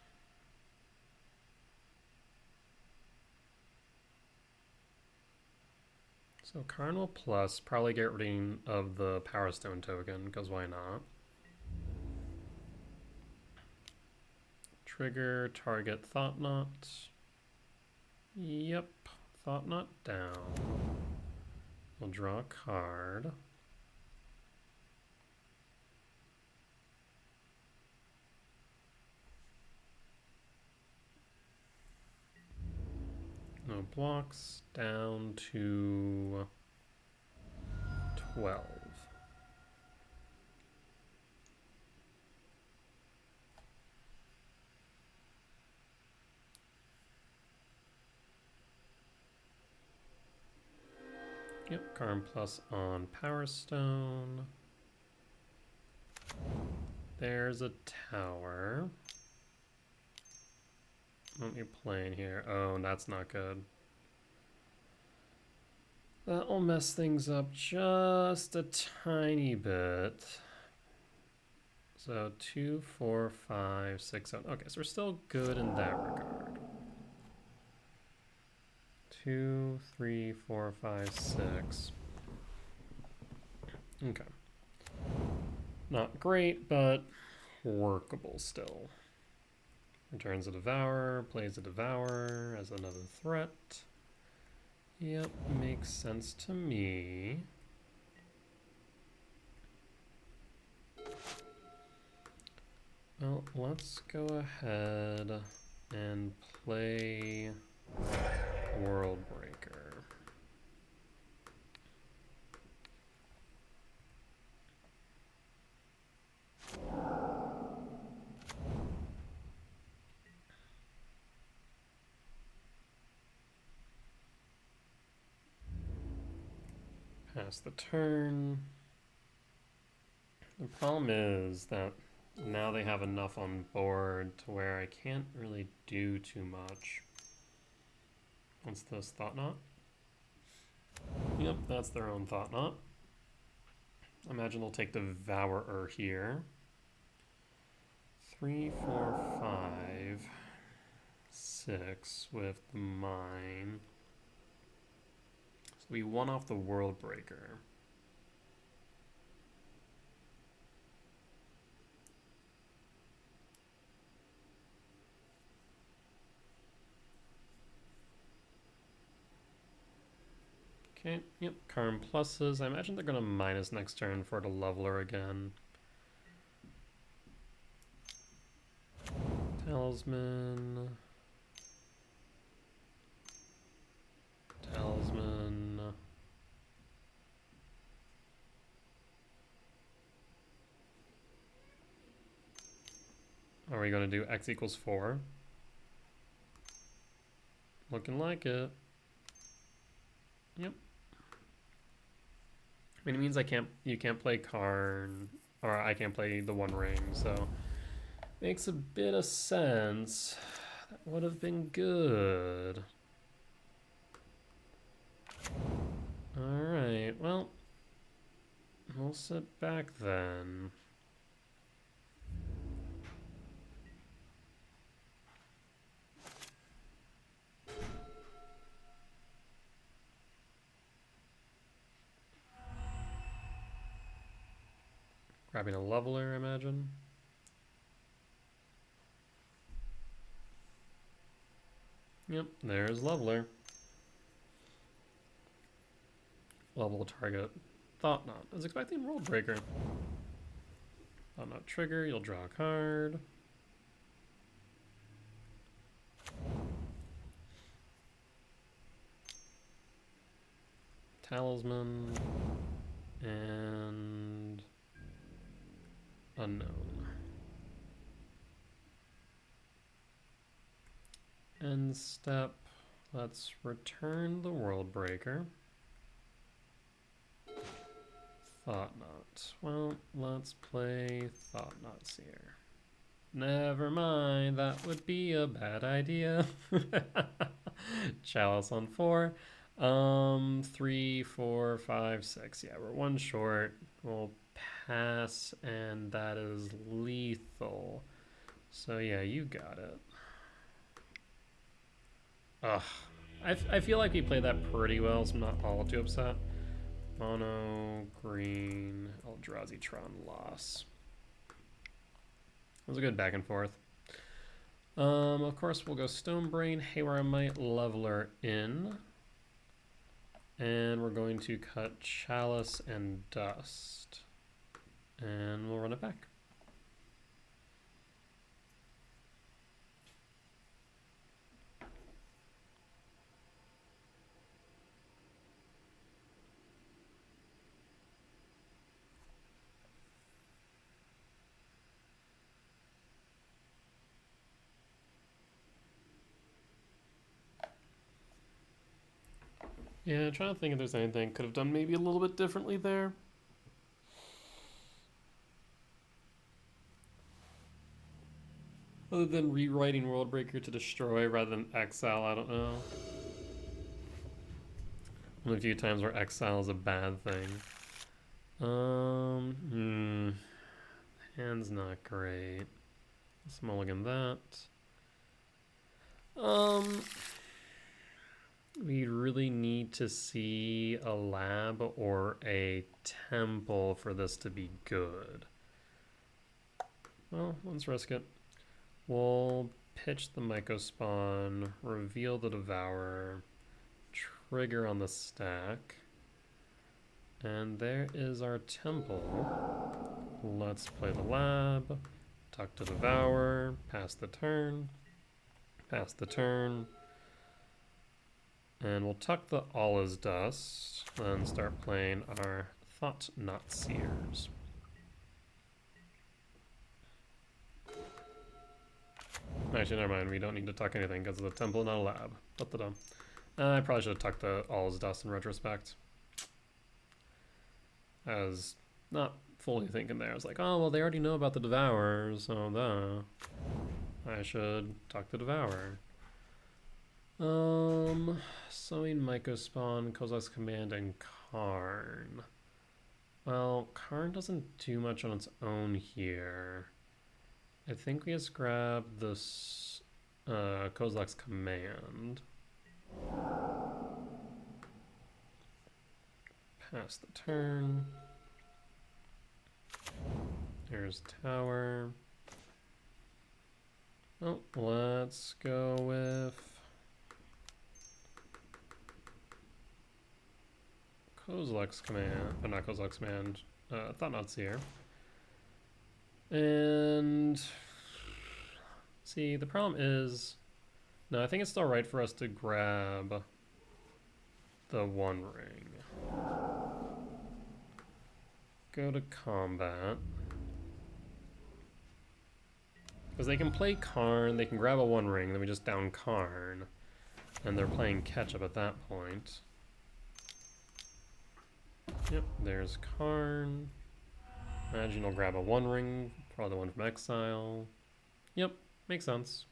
So Karn will plus, probably get rid of the Power Stone token, because why not? Trigger, target Thought-Knot. Yep, Thought-Knot down. We'll draw a card. No blocks, down to 12. Yep, Karn plus on Power Stone. There's a tower. What are you playing here? Oh, that's not good. That'll mess things up just a tiny bit. So 2, 4, 5, 6, 7. Okay, so we're still good in that regard. 2, 3, 4, 5, 6. Okay. Not great, but workable still. Returns a Devourer, plays a Devourer as another threat. Yep, makes sense to me. Well, let's go ahead and play Worldbreaker. Pass the turn. The problem is that now they have enough on board to where I can't really do too much. What's this, Thought-Knot? Yep, that's their own Thought-Knot. I imagine they'll take the Devourer here. 3, 4, 5, 6 with the mine. So we won off the Worldbreaker. Okay, yep, Karn pluses. I imagine they're going to minus next turn for the leveler again. Talisman. Talisman. Are we going to do x equals 4? Looking like it. Yep. I mean, it means you can't play Karn, or I can't play the One Ring, so makes a bit of sense. That would have been good. Alright, well, we'll sit back then. Grabbing a leveler, I imagine. Yep, there's leveler. Level target. Thought Knot. I was expecting World Breaker. Thought Knot trigger, you'll draw a card. Talisman. And Unknown. End step. Let's return the World Breaker. Thought Knot. Well, let's play Thought Knot Seer. Never mind, that would be a bad idea. Chalice on 4. 3, 4, 5, 6. Yeah, we're 1 short. We'll pass, and that is lethal. So yeah, you got it. Ugh. I feel like we played that pretty well, so I'm not all too upset. Mono, green, Eldrazi Tron loss. It was a good back and forth. Of course, we'll go Stonebrain, Haywire Might, Leveler in. And we're going to cut Chalice and Dust. And we'll run it back. Yeah, trying to think if there's anything could have done maybe a little bit differently there. Other than rewriting Worldbreaker to destroy rather than exile, I don't know. Only a few times where exile is a bad thing. Hand's not great. Let's mulligan that. We really need to see a lab or a temple for this to be good. Well, let's risk it. We'll pitch the Mycospawn, reveal the Devourer, trigger on the stack. And there is our temple. Let's play the lab, tuck to Devour, pass the turn, pass the turn. And we'll tuck the All Is Dust, and start playing our Thought Knot Seers. Actually, never mind, we don't need to tuck anything because of the temple, not a lab. Da-da-da. I probably should have tucked the All Is Dust in retrospect. I was not fully thinking there. I was like, oh, well, they already know about the Devourer, so I should tuck the Devourer. Sowing Mycospawn, Kozak's Command, and Karn. Well, Karn doesn't do much on its own here. I think we just grab this Kozak's Command. Pass the turn. There's Tower. Oh, let's go with Kozak's Command, but not Kozak's Command, Thought Knot Seer. And see, the problem is, no, I think it's still right for us to grab the One Ring. Go to combat. Because they can play Karn, they can grab a One Ring, then we just down Karn. And they're playing catch-up at that point. Yep, there's Karn. Imagine he'll grab a One Ring, probably the one from Exile. Yep, makes sense.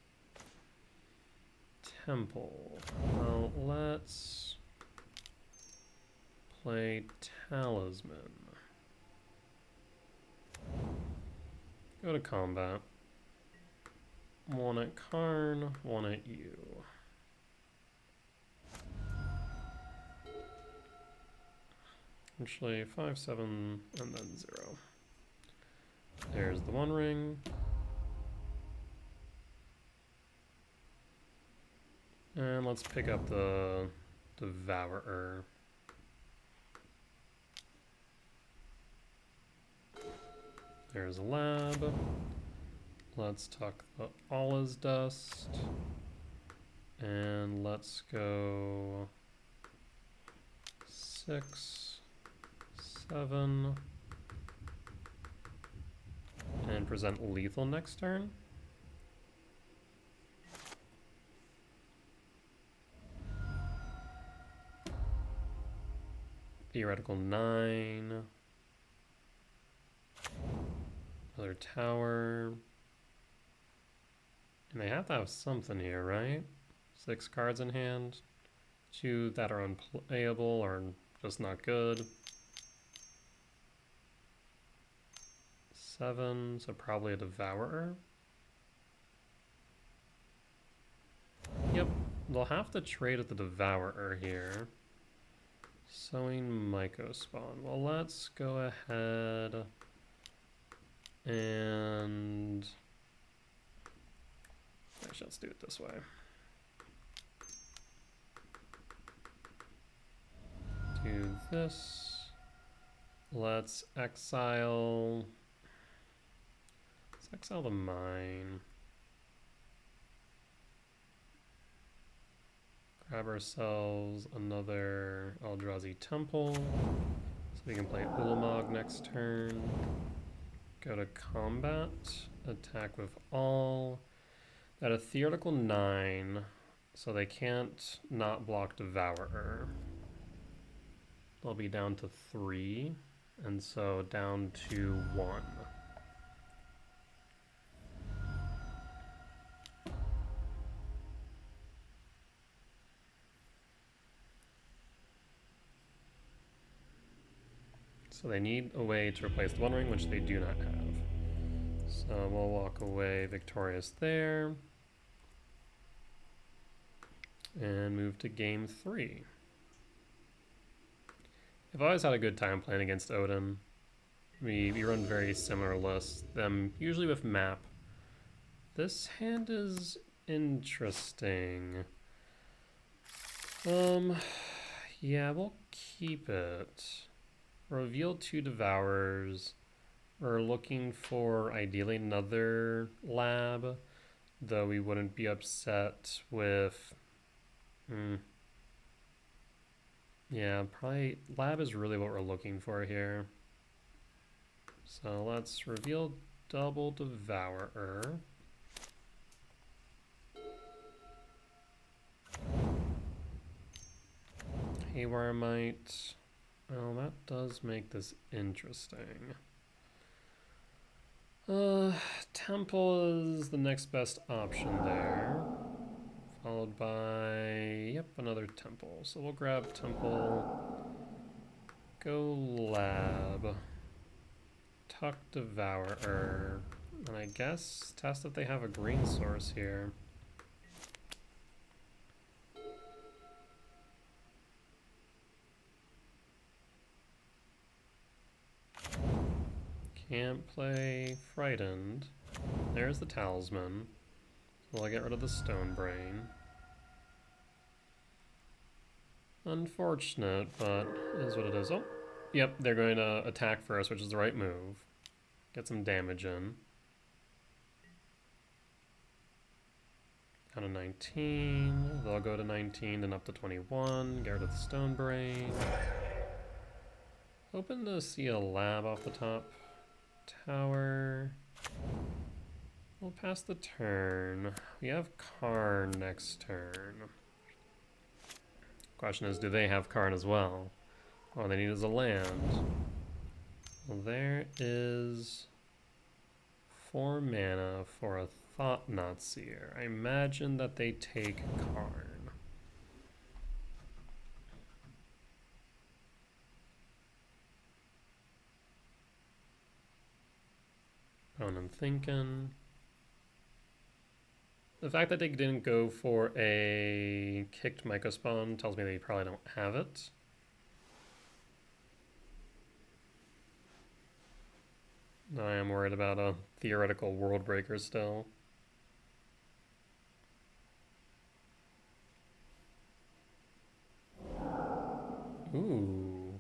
Temple. Well, let's play Talisman. Go to combat. One at Karn, one at you. Actually, 5, 7, and then 0. There's the One Ring. And let's pick up the Devourer. There's a lab. Let's tuck the All is Dust. And let's go 6, 7. And present lethal next turn. Theoretical 9. Another tower. And they have to have something here, right? 6 cards in hand. 2 that are unplayable or just not good. 7, so probably a Devourer. Yep, they'll have to trade at the Devourer here. Sowing Mycospawn. Well, let's go ahead and actually, let's do it this way. Do this. Let's exile. Let's exile the mine. Grab ourselves another Eldrazi Temple. So we can play Ulamog next turn. Go to combat. Attack with all. At a theoretical 9, so they can't not block Devourer. They'll be down to 3, and so down to 1. So they need a way to replace the One Ring, which they do not have. So we'll walk away victorious there. And move to game 3. I've always had a good time playing against Odin. We run very similar lists, them usually with map. This hand is interesting. Yeah, we'll keep it. Reveal 2 Devourers. We're looking for ideally another lab, though we wouldn't be upset with yeah, probably lab is really what we're looking for here. So let's reveal double Devourer. Haywire Might. Well, that does make this interesting. Temple is the next best option there. Followed by, yep, another Temple. So we'll grab Temple, go Lab, tuck Devourer, and I guess test if they have a green source here. Can't play Frightened. There's the Talisman. Will I get rid of the Stone Brain? Unfortunate, but it is what it is. Oh, yep, they're going to attack first, which is the right move. Get some damage in. Down to 19. They'll go to 19, then up to 21. Get rid of the Stone Brain. Hoping to see a lab off the top. Tower. We'll pass the turn. We have Karn next turn. Question is, do they have Karn as well? All they need is a land. Well, there is 4 mana for a Thought-Knot Seer. I imagine that they take Karn. I'm thinking. The fact that they didn't go for a kicked Mycospawn tells me they probably don't have it. I am worried about a theoretical World Breaker still. Ooh.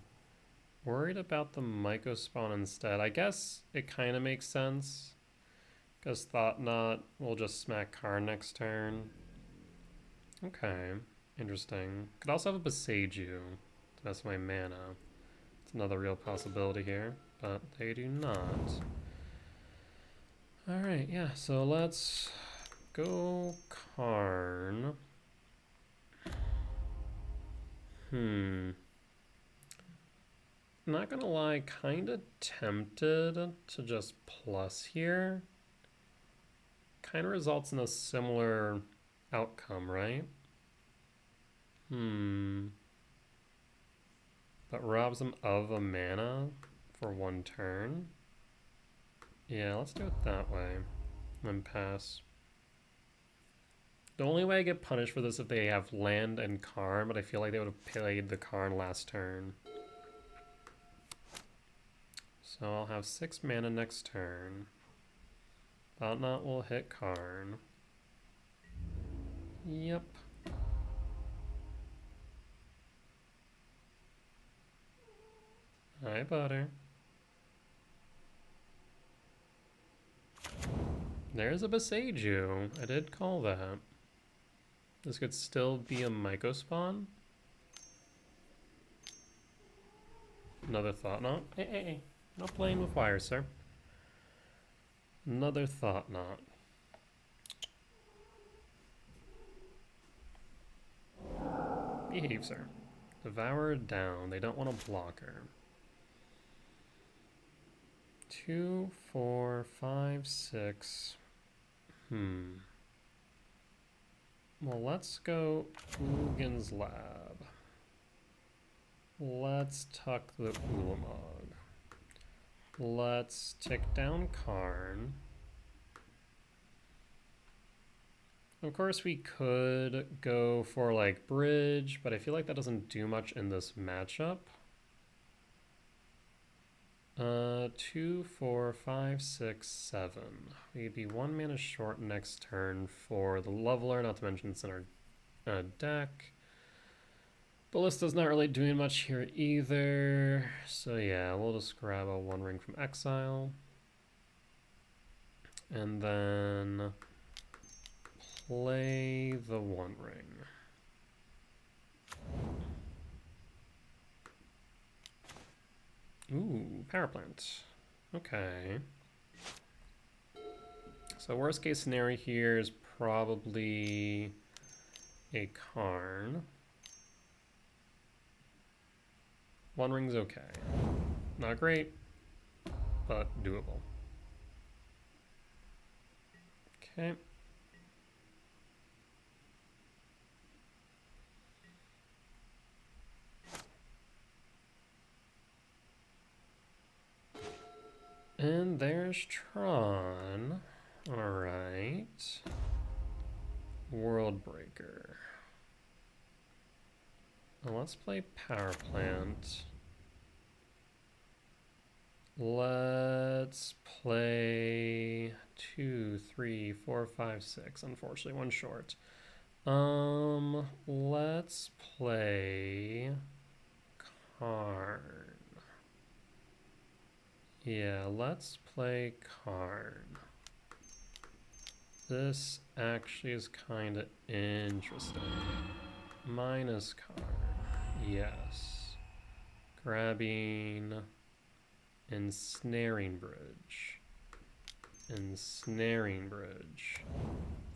Worried about the Mycospawn instead. I guess it kind of makes sense. Because Thought-Knot will just smack Karn next turn. Okay. Interesting. Could also have a Boseiju to mess my mana. It's another real possibility here. But they do not. Alright, yeah, so let's go Karn. Not gonna lie, kinda tempted to just plus here. Kinda results in a similar outcome, right? But robs them of a mana for 1 turn. Yeah, let's do it that way. Then pass. The only way I get punished for this is if they have land and Karn, but I feel like they would have played the Karn last turn. So I'll have 6 mana next turn. Thought-Knot will hit Karn. Yep. Hi, Butter. There's a Boseiju. I did call that. This could still be a Mycospawn. Another Thought-Knot. Hey. No playing with wires, sir. Another Thought-Knot. Behave, sir. Devour down. They don't want a blocker. 2, 4, 5, 6. Well, let's go Ugin's Lab. Let's tuck the Ulamog. Let's tick down Karn. Of course, we could go for like Bridge, but I feel like that doesn't do much in this matchup. 2, 4, 5, 6, 7. We'd be 1 mana short next turn for the Leveler, not to mention it's in our deck. Ballista's not really doing much here either. So yeah, we'll just grab a 1 ring from exile. And then play the 1 ring. Ooh, Power Plant. Okay. So worst case scenario here is probably a Karn. 1 ring's okay. Not great, but doable. Okay. And there's Tron. Alright. World Breaker. Well, let's play Power Plant. Let's play 2, 3, 4, 5, 6. Unfortunately, 1 short. Let's play Karn. Yeah, let's play Karn. This actually is kind of interesting. Minus Karn. Yes. Grabbing Ensnaring Bridge. Ensnaring Bridge.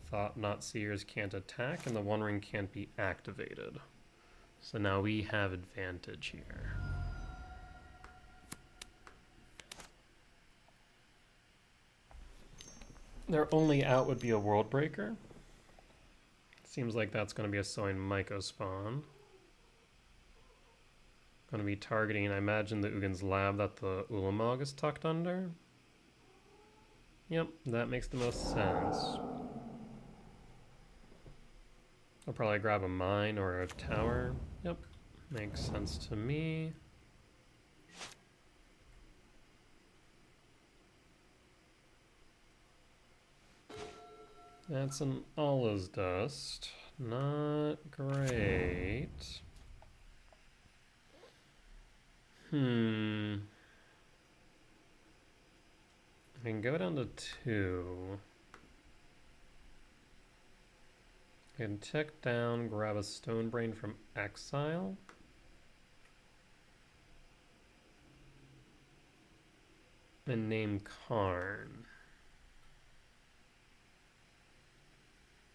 Thought Not Seers can't attack, and the One Ring can't be activated. So now we have advantage here. Their only out would be a World Breaker. Seems like that's going to be a Sowing Myco spawn. Going to be targeting, I imagine, the Ugin's Lab that the Ulamog is tucked under. Yep, that makes the most sense. I'll probably grab a mine or a tower. Yep, makes sense to me. That's an Allah's Dust. Not great. I can go down to 2. I can tick down, grab a Stone Brain from Exile. And name Karn.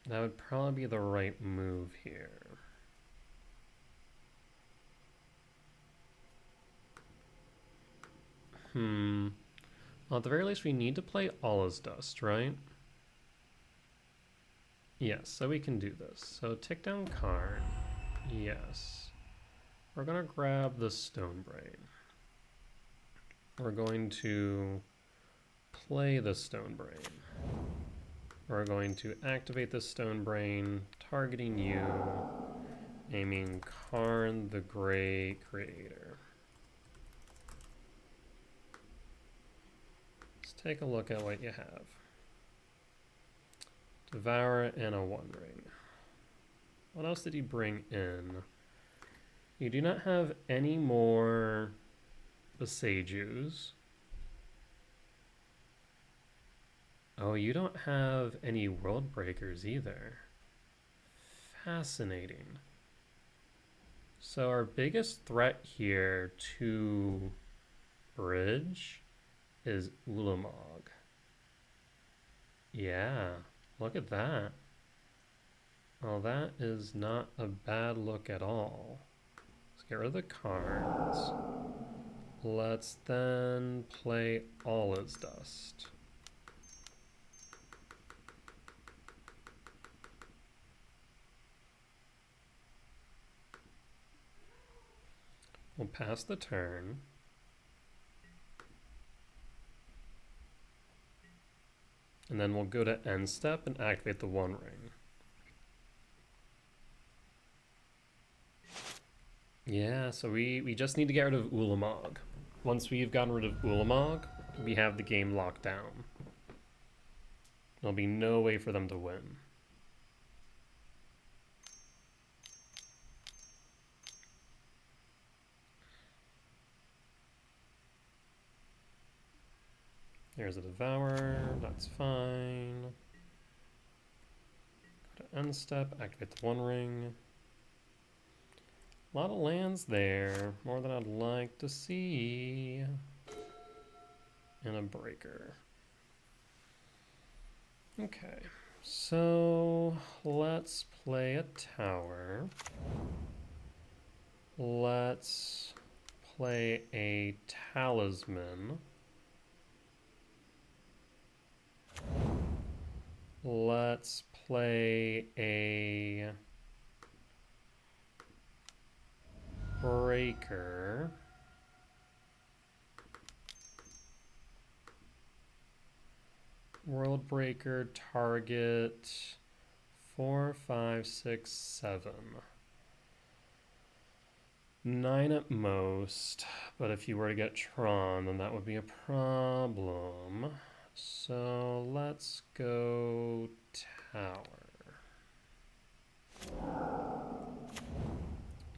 That would probably be the right move here. Well, at the very least, we need to play Allah's Dust, right? Yes, so we can do this. So tick down Karn. Yes. We're going to grab the Stone Brain. We're going to play the Stone Brain. We're going to activate the Stone Brain, targeting you, naming Karn the Great Creator. Let's take a look at what you have. Devour and a One Ring. What else did he bring in? You do not have any more Besejus. Oh, you don't have any World Breakers either. Fascinating. So our biggest threat here to Bridge is Ulamog. Yeah, look at that. Well, that is not a bad look at all. Let's get rid of the cards. Let's then play Allah's Dust. We'll pass the turn. And then we'll go to end step and activate the One Ring. Yeah, so we just need to get rid of Ulamog. Once we've gotten rid of Ulamog, we have the game locked down. There'll be no way for them to win. There's a Devourer, that's fine. Go to end step, activate the One Ring. A lot of lands there, more than I'd like to see. And a breaker. Okay, so let's play a tower. Let's play a Talisman. Let's play a breaker. World Breaker, target 4, 5, 6, 7. 9 at most, but if you were to get Tron, then that would be a problem. So let's go tower.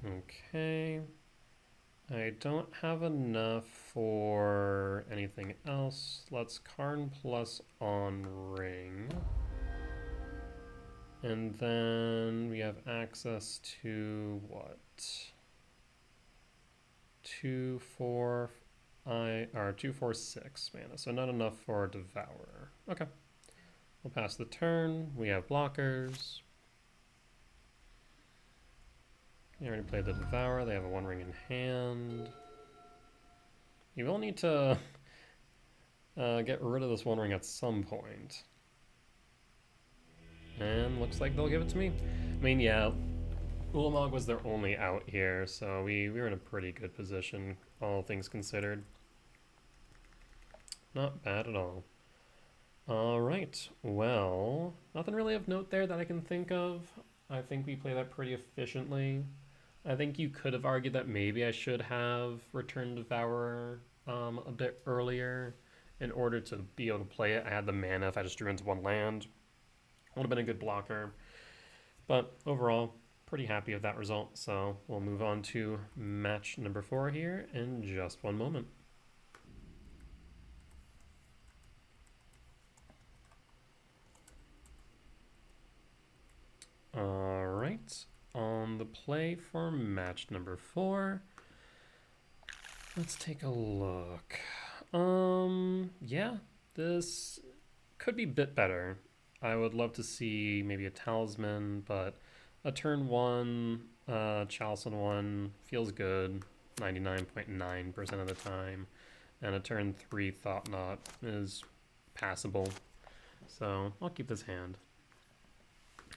Okay. I don't have enough for anything else. Let's Karn plus on ring. And then we have access to what? 2, 4, are 2, 4, 6 mana, so not enough for Devour. Okay. We'll pass the turn. We have blockers. You already played the Devour. They have a 1 ring in hand. You will need to get rid of this 1 ring at some point. And looks like they'll give it to me. I mean, yeah, Ulamog was their only out here, so we were in a pretty good position, all things considered. Not bad at all. Alright, well, nothing really of note there that I can think of. I think we play that pretty efficiently. I think you could have argued that maybe I should have returned Devourer a bit earlier in order to be able to play it. I had the mana if I just drew into 1 land. Would have been a good blocker. But overall, pretty happy with that result. So we'll move on to match number 4 here in just 1 moment. Alright, on the play for match number 4. Let's take a look. Yeah, this could be a bit better. I would love to see maybe a Talisman, but a turn 1, Chalice on 1 feels good 99.9% of the time. And a turn 3 Thought Knot is passable. So I'll keep this hand.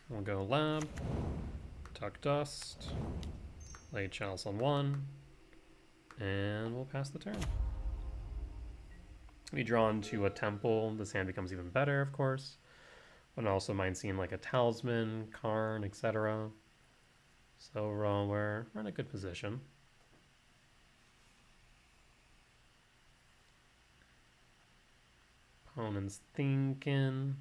We'll go Lab, Tuck Dust, play Chalice on 1, and we'll pass the turn. We draw into a Temple. This hand becomes even better, of course. But I also mind seeing like a Talisman, Karn, etc. So overall, we're in a good position. Opponent's thinking.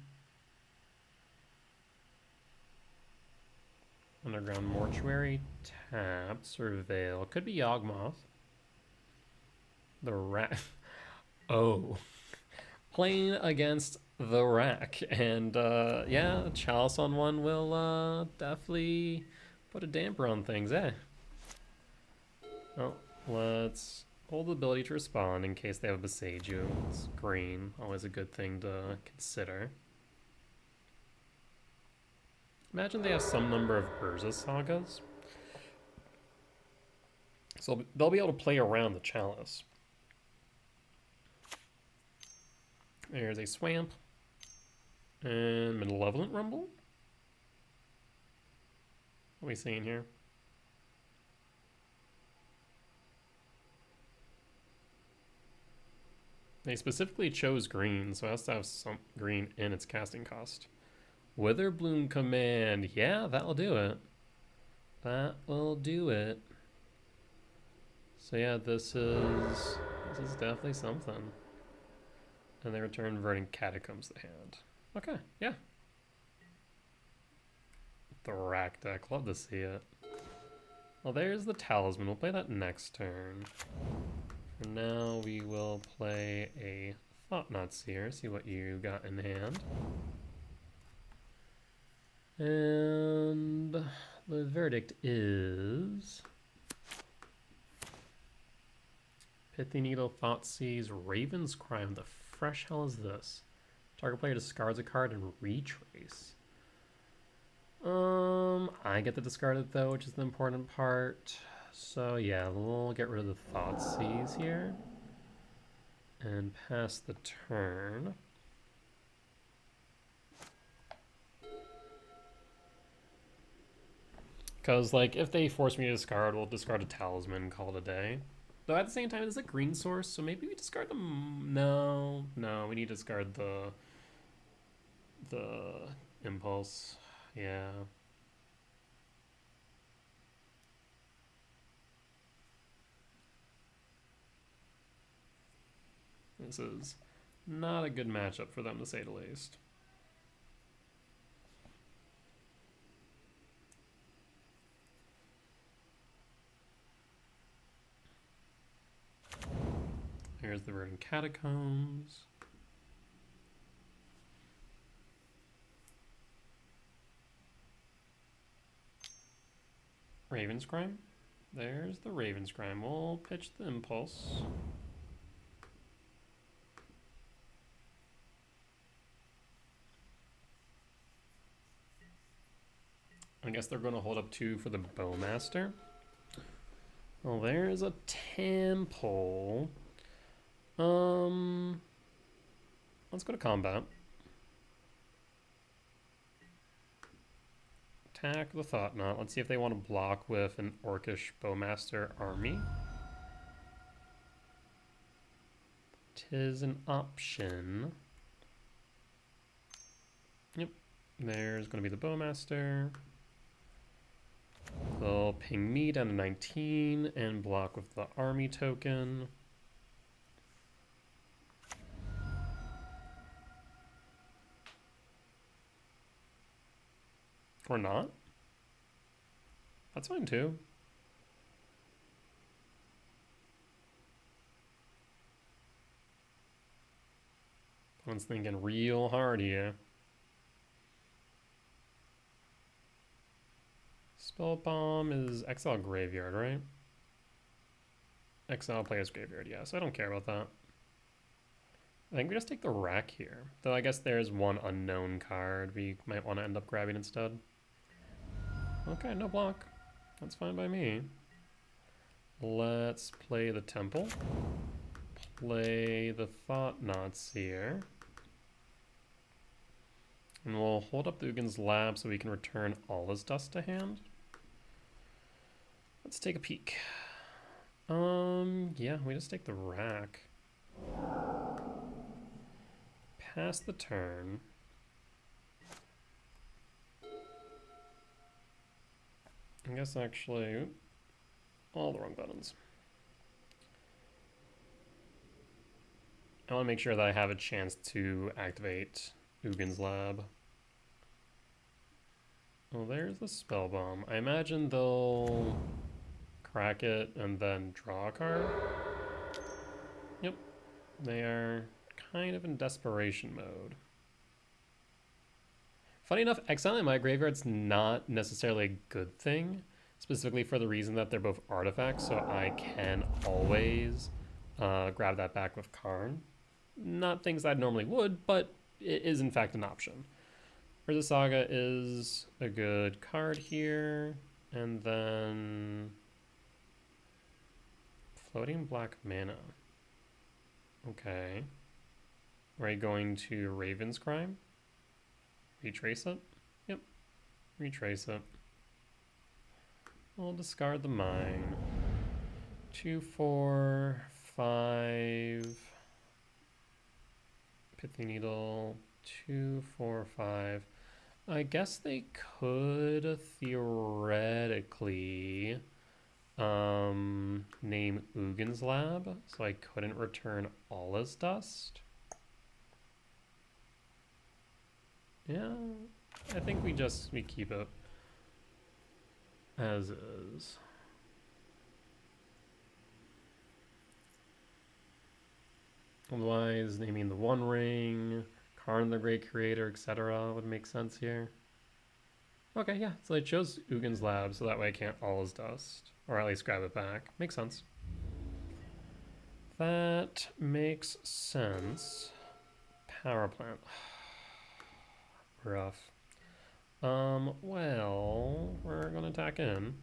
Underground Mortuary, tap, Surveil. Could be Yawgmoth. The Rack. Oh. Playing against the Rack. And yeah, Chalice on 1 will definitely put a damper on things, eh? Well, let's hold the ability to respond in case they have a Boseiju. It's green. Always a good thing to consider. Imagine they have some number of Urza Sagas. So they'll be able to play around the Chalice. There's a Swamp. And Malevolent Rumble? What are we seeing here? They specifically chose green, so it has to have some green in its casting cost. Witherbloom Command. Yeah, that'll do it. That will do it. So yeah, this is definitely something. And they return Verdant Catacombs to hand. Okay, yeah. The Rack deck, love to see it. Well, there's the Talisman. We'll play that next turn. For now, we will play a Thought Knot Seer, see what you got in hand. And the verdict is Pithy Needle, Thoughtseize, Raven's Crime. The fresh hell is this? Target player discards a card and retrace. I get to discard it though, which is the important part. So yeah, we'll get rid of the Thoughtseize here and pass the turn. Because, like, if they force me to discard, we'll discard a Talisman and call it a day. Though at the same time, it's a green source, so maybe we discard them. No, we need to discard the Impulse. Yeah. This is not a good matchup for them, to say the least. Here's the Verdant Catacombs. Raven's Crime. There's the Raven's Crime. We'll pitch the Impulse. guess they're going to hold up 2 for the Bowmaster. Well, there's a temple. Let's go to combat. Attack the Thought Knot. Let's see if they want to block with an Orcish Bowmaster army. 'Tis an option. Yep. There's going to be the Bowmaster. They'll ping me down to 19 and block with the army token. Or not. That's fine too. One's thinking real hard here. Spell Bomb is Exile Graveyard, right? Exile Player's Graveyard, yeah, so I don't care about that. I think we just take the Rack here. Though I guess there's one unknown card we might want to end up grabbing instead. Okay, no block. That's fine by me. Let's play the Temple. Play the Thought Knots here. And we'll hold up the Uggin's Lab so we can return all his dust to hand. Let's take a peek. Yeah, we just take the Rack. Pass the turn. I guess actually, all the wrong buttons. I want to make sure that I have a chance to activate Uggin's Lab. Well, there's the Spell Bomb. I imagine they'll crack it and then draw a card. Yep, they are kind of in desperation mode. Funny enough, exiling my graveyard's not necessarily a good thing, specifically for the reason that they're both artifacts, so I can always grab that back with Karn. Not things I normally would, but it is in fact an option. Urza Saga is a good card here, and then Floating Black Mana. Okay. Are we going to Raven's Crime? Retrace it? Yep. Retrace it. We'll discard the mine. 2, 4, 5. Pithy Needle. 2, 4, 5. I guess they could theoretically name Uggin's Lab, so I couldn't return all his dust. Yeah, I think we keep it as is. Otherwise, naming the One Ring, Karn the Great Creator, etc. would make sense here. Okay, yeah, so I chose Uggin's Lab, so that way I can't all his dust. Or at least grab it back. Makes sense. That makes sense. Power plant. Rough. Well, we're gonna attack in.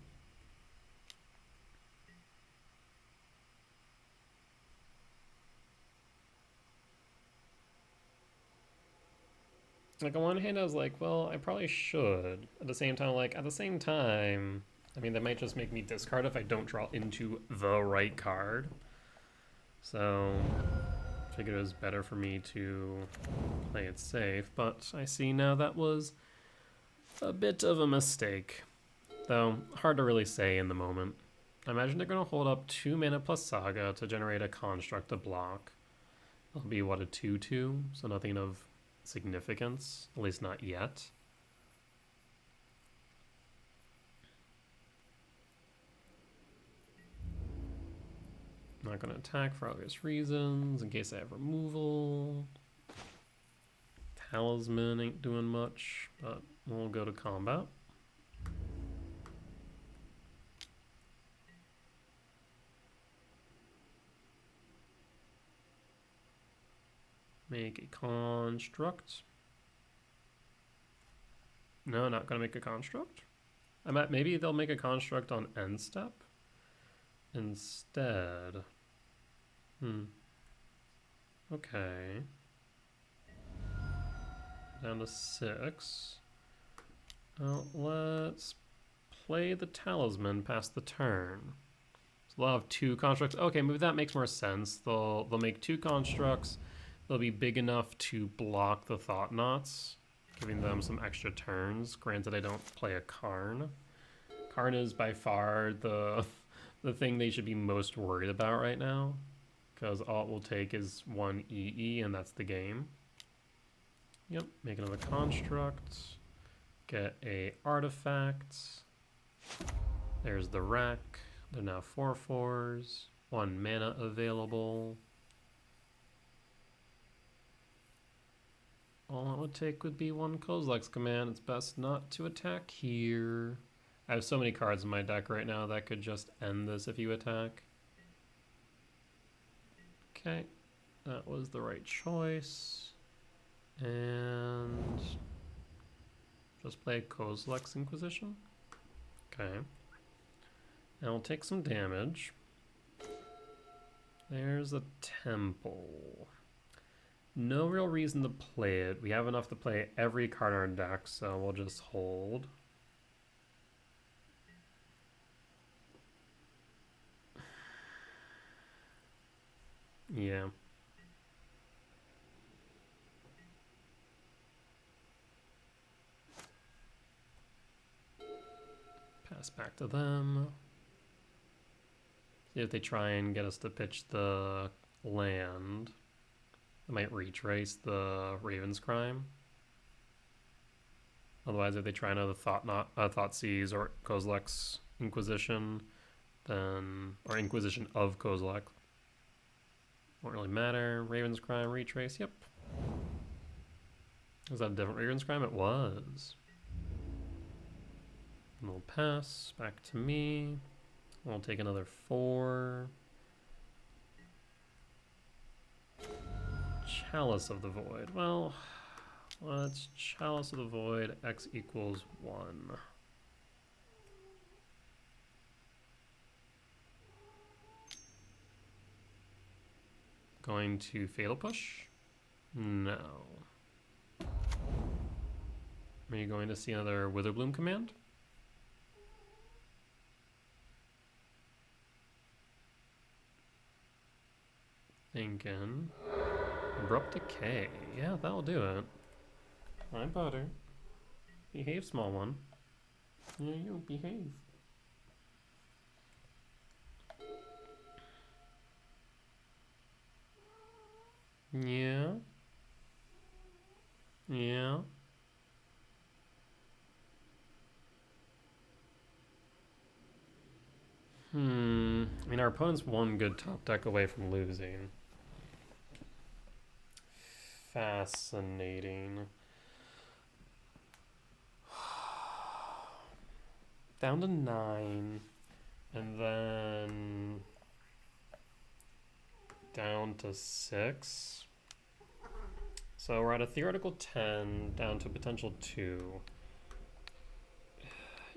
Like, on one hand, I was like, well, I probably should. At the same time, I mean, that might just make me discard if I don't draw into the right card. So, I figured it was better for me to play it safe, but I see now that was a bit of a mistake. Though, hard to really say in the moment. I imagine they're going to hold up 2 mana plus Saga to generate a construct to block. It'll be, what, a 2/2? So nothing of significance, at least not yet. I'm not going to attack for obvious reasons, in case I have removal. Talisman ain't doing much, but we'll go to combat. Make a construct. No, not going to make a construct. Maybe they'll make a construct on end step instead. Okay. Down to 6. Well, let's play the Talisman past the turn. So they'll have 2 constructs. Okay, maybe that makes more sense. They'll make 2 constructs. They'll be big enough to block the Thought Knots, giving them some extra turns. Granted, I don't play a Karn. Karn is by far the thing they should be most worried about right now, because all it will take is 1 EE and that's the game. Yep, make another construct. Get a artifact. There's the rack. They're now 4/4s. 1 mana available. All it would take would be 1 Kozilek's command. It's best not to attack here. I have so many cards in my deck right now that could just end this if you attack. Okay, that was the right choice. And just play Kozilek's Inquisition. Okay. And we'll take some damage. There's a temple. No real reason to play it. We have enough to play every card in our deck, so we'll just hold. Yeah. Pass back to them. See if they try and get us to pitch the land. I might retrace the Raven's Crime. Otherwise, if they try another Thoughtseize or Kozilek's Inquisition, then or Inquisition of Kozilek, won't really matter. Raven's Crime, retrace. Yep. Was that a different Raven's Crime? It was. And we'll pass back to me. We'll take another 4. Chalice of the Void. Well, let's Chalice of the Void. X equals 1. Going to Fatal Push? No. Are you going to see another Witherbloom command? Thinking. Abrupt Decay. Yeah, that'll do it. Hi, Butter. Behave, small one. Yeah, you behave. Yeah. Yeah. I mean, our opponent's one good top deck away from losing. Fascinating. Down to 9. And then down to 6. So we're at a theoretical 10, down to potential 2.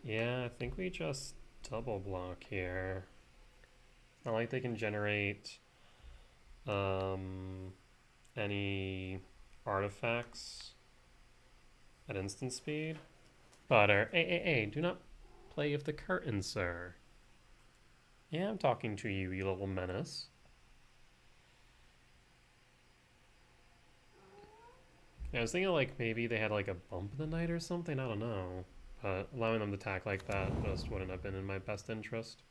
Yeah, I think we just double block here. It's not like they can generate any artifacts at instant speed. Butter, hey, do not play with the curtain, sir. Yeah, I'm talking to you, you little menace. Yeah, I was thinking like maybe they had like a bump in the night or something, I don't know. But allowing them to attack like that just wouldn't have been in my best interest.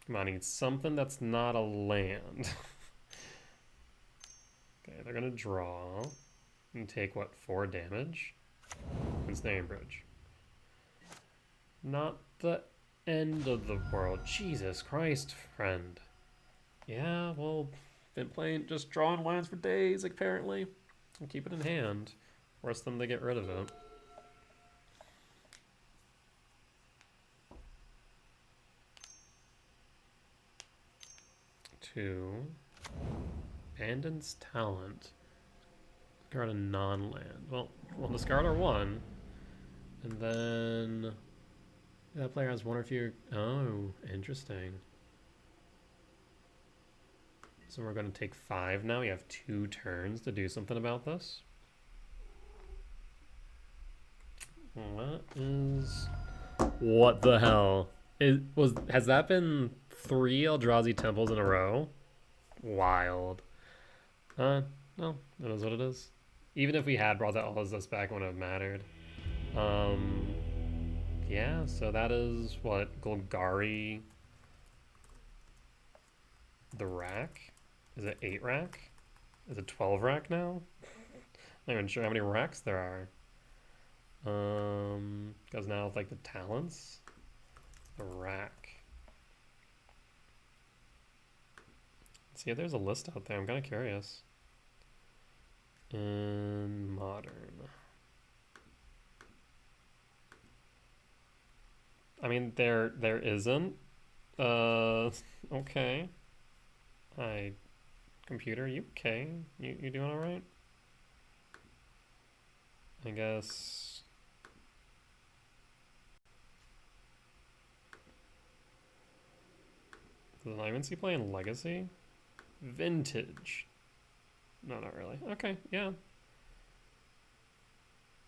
Come on, I need something that's not a land. Okay, they're gonna draw and take what, 4 damage? Ensnaring Bridge. Not the end of the world. Jesus Christ, friend. Yeah, well, been playing just drawing lands for days apparently. I'll keep it in hand. Force them to get rid of it. Two. Abandons Talent. Discard a non-land. Well, we'll discard our 1. And then that player has one or fewer. Oh, interesting. So we're going to take 5 now. We have 2 turns to do something about this. What the hell? Has that been 3 Eldrazi temples in a row? Wild. No, it is what it is. Even if we had brought that all as this back, it wouldn't have mattered. Yeah, so that is what, Golgari The Rack? Is it 8 rack? Is it 12 rack now? I'm not even sure how many racks there are. Because now it's like the talents. The rack. Let's see if there's a list out there. I'm kind of curious. In modern. I mean, there isn't. Okay. Hi, computer. You okay? You doing all right? I guess. Does I even see playing Legacy? Vintage. No, not really. Okay, yeah.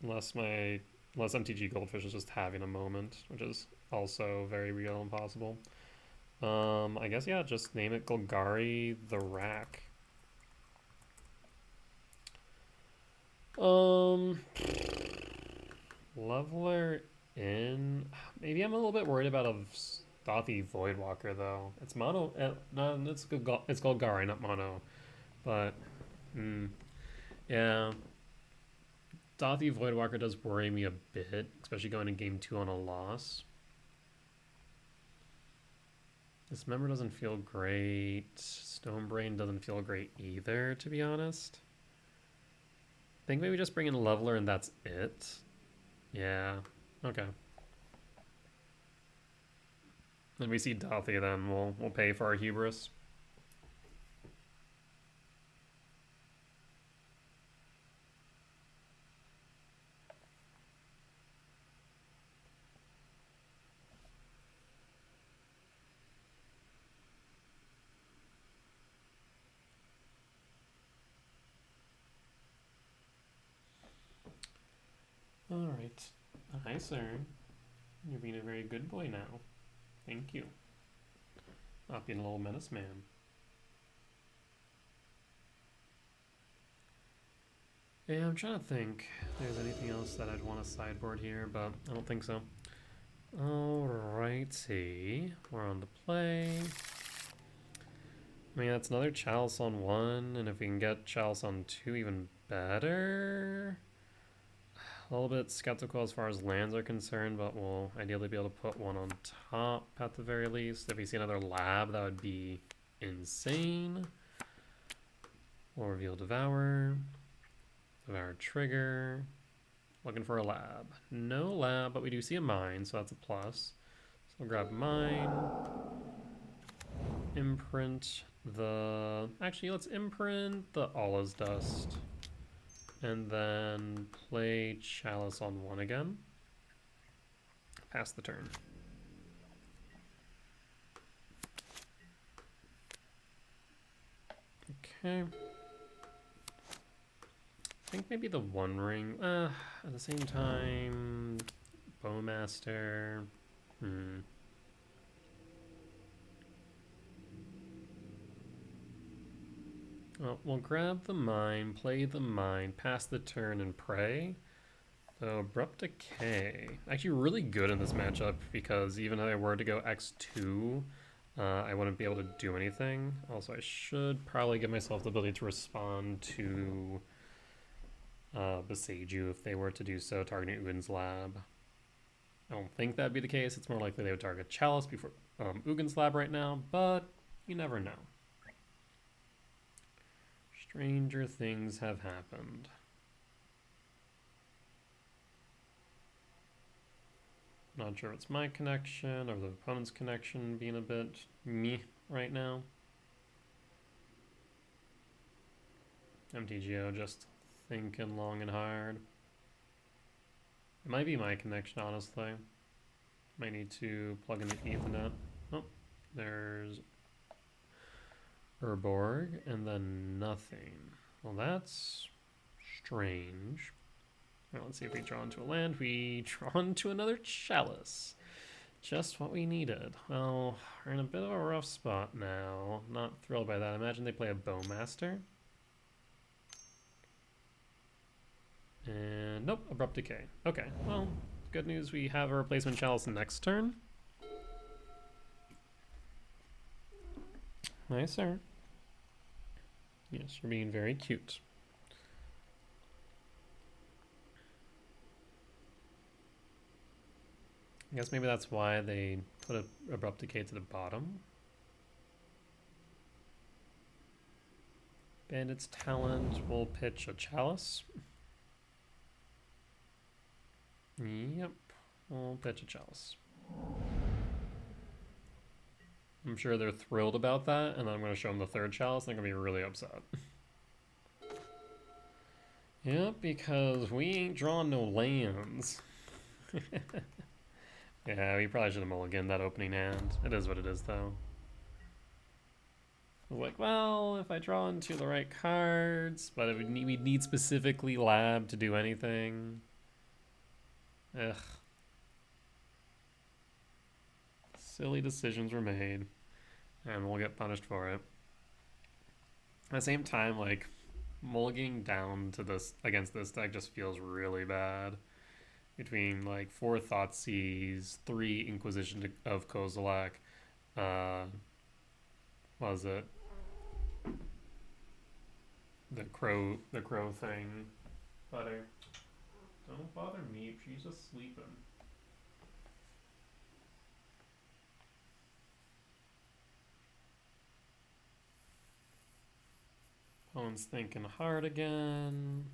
Unless MTG Goldfish is just having a moment, which is also very real and possible. I guess, yeah, just name it Golgari The Rack. Leveler in. Maybe I'm a little bit worried about a Stothy Voidwalker though. It's mono. No, it's Golgari, not mono. But, yeah. Stothy Voidwalker does worry me a bit, especially going in game 2 on a loss. Dismember doesn't feel great. Stonebrain doesn't feel great either, to be honest. I think maybe just bring in Leveler and that's it. Yeah. Okay. Then we see Dothy, then we'll pay for our hubris. Alright. Hi, sir. You're being a very good boy now. Thank you. Not being a little menace man. Yeah, I'm trying to think if there's anything else that I'd want to sideboard here, but I don't think so. Alrighty. We're on to play. I mean, that's another Chalice on 1, and if we can get Chalice on 2, even better. A little bit skeptical as far as lands are concerned, but we'll ideally be able to put one on top at the very least. If we see another lab, that would be insane. We'll reveal Devour. Devour trigger. Looking for a lab. No lab, but we do see a mine, so that's a plus. So we'll grab mine. Imprint the... Actually, let's imprint the Allah's Dust. And then play Chalice on 1 again. Pass the turn. Okay. I think maybe the One Ring. At the same time, Bowmaster. Well, we'll grab the mine, play the mine, pass the turn, and pray. So Abrupt Decay. Actually really good in this matchup because even if I were to go X2, I wouldn't be able to do anything. Also, I should probably give myself the ability to respond to Beseiju if they were to do so, targeting Ugin's Lab. I don't think that'd be the case. It's more likely they would target Chalice before Ugin's Lab right now, but you never know. Stranger things have happened. Not sure if it's my connection or the opponent's connection being a bit meh right now. MTGO just thinking long and hard. It might be my connection, honestly. Might need to plug in the Ethernet. Oh, there's Urborg, and then nothing. Well, that's strange. Well, let's see if we draw into a land. We draw into another Chalice. Just what we needed. Well, we're in a bit of a rough spot now. Not thrilled by that. I imagine they play a Bowmaster. And nope, Abrupt Decay. Okay, well, good news, we have a replacement Chalice next turn. Nice, sir. Yes, you're being very cute. I guess maybe that's why they put a Abrupt Decay to the bottom. Bandit's Talent will pitch a Chalice. Yep, we'll pitch a Chalice. I'm sure they're thrilled about that, and then I'm going to show them the third Chalice, and they're going to be really upset. Yep, because we ain't drawing no lands. Yeah, we probably should have mulliganed that opening hand. It is what it is, though. I was like, well, if I draw into the right cards, but we'd need specifically Lab to do anything. Ugh. Silly decisions were made, and we'll get punished for it. At the same time, like, mulliganing down to this against this deck just feels really bad. Between like 4 Thoughtseize, 3 Inquisition of Kozilek, what was it? The crow thing. Butter. Don't bother me, she's just sleeping. Opponent's thinking hard again.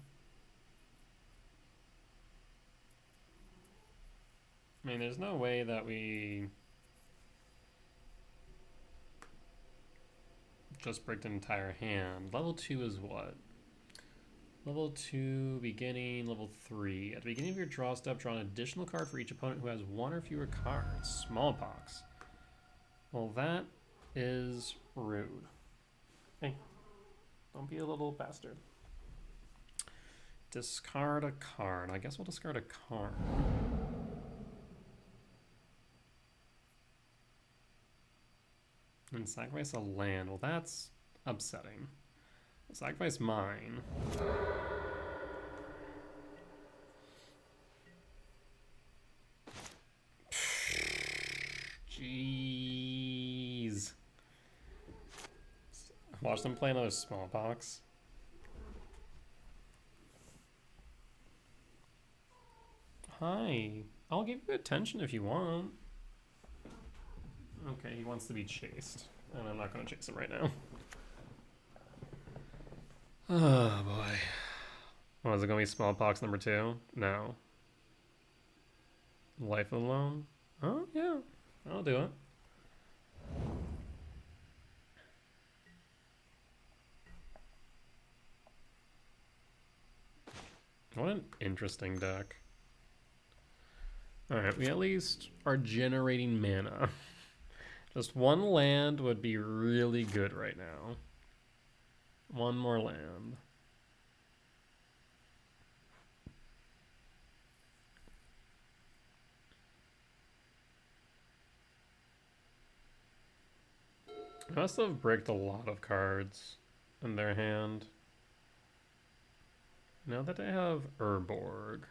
I mean, there's no way that we just bricked an entire hand. Level 2 is what? Level 2, beginning, level 3. At the beginning of your draw step, draw an additional card for each opponent who has 1 or fewer cards. Smallpox. Well, that is rude. Hey, don't be a little bastard. Discard a card. I guess we'll discard a card. And sacrifice a land. Well, that's upsetting. I'll sacrifice mine. Jeez. Watch them play another Smallpox. Hi. I'll give you attention if you want. Okay, he wants to be chased, and I'm not going to chase him right now. Oh, boy. Oh, is it going to be Smallpox number 2? No. Life Alone? Oh, yeah. I'll do it. What an interesting deck. Alright, we at least are generating mana. Just 1 land would be really good right now. 1 more land. They must have bricked a lot of cards in their hand. Now that I have Urborg.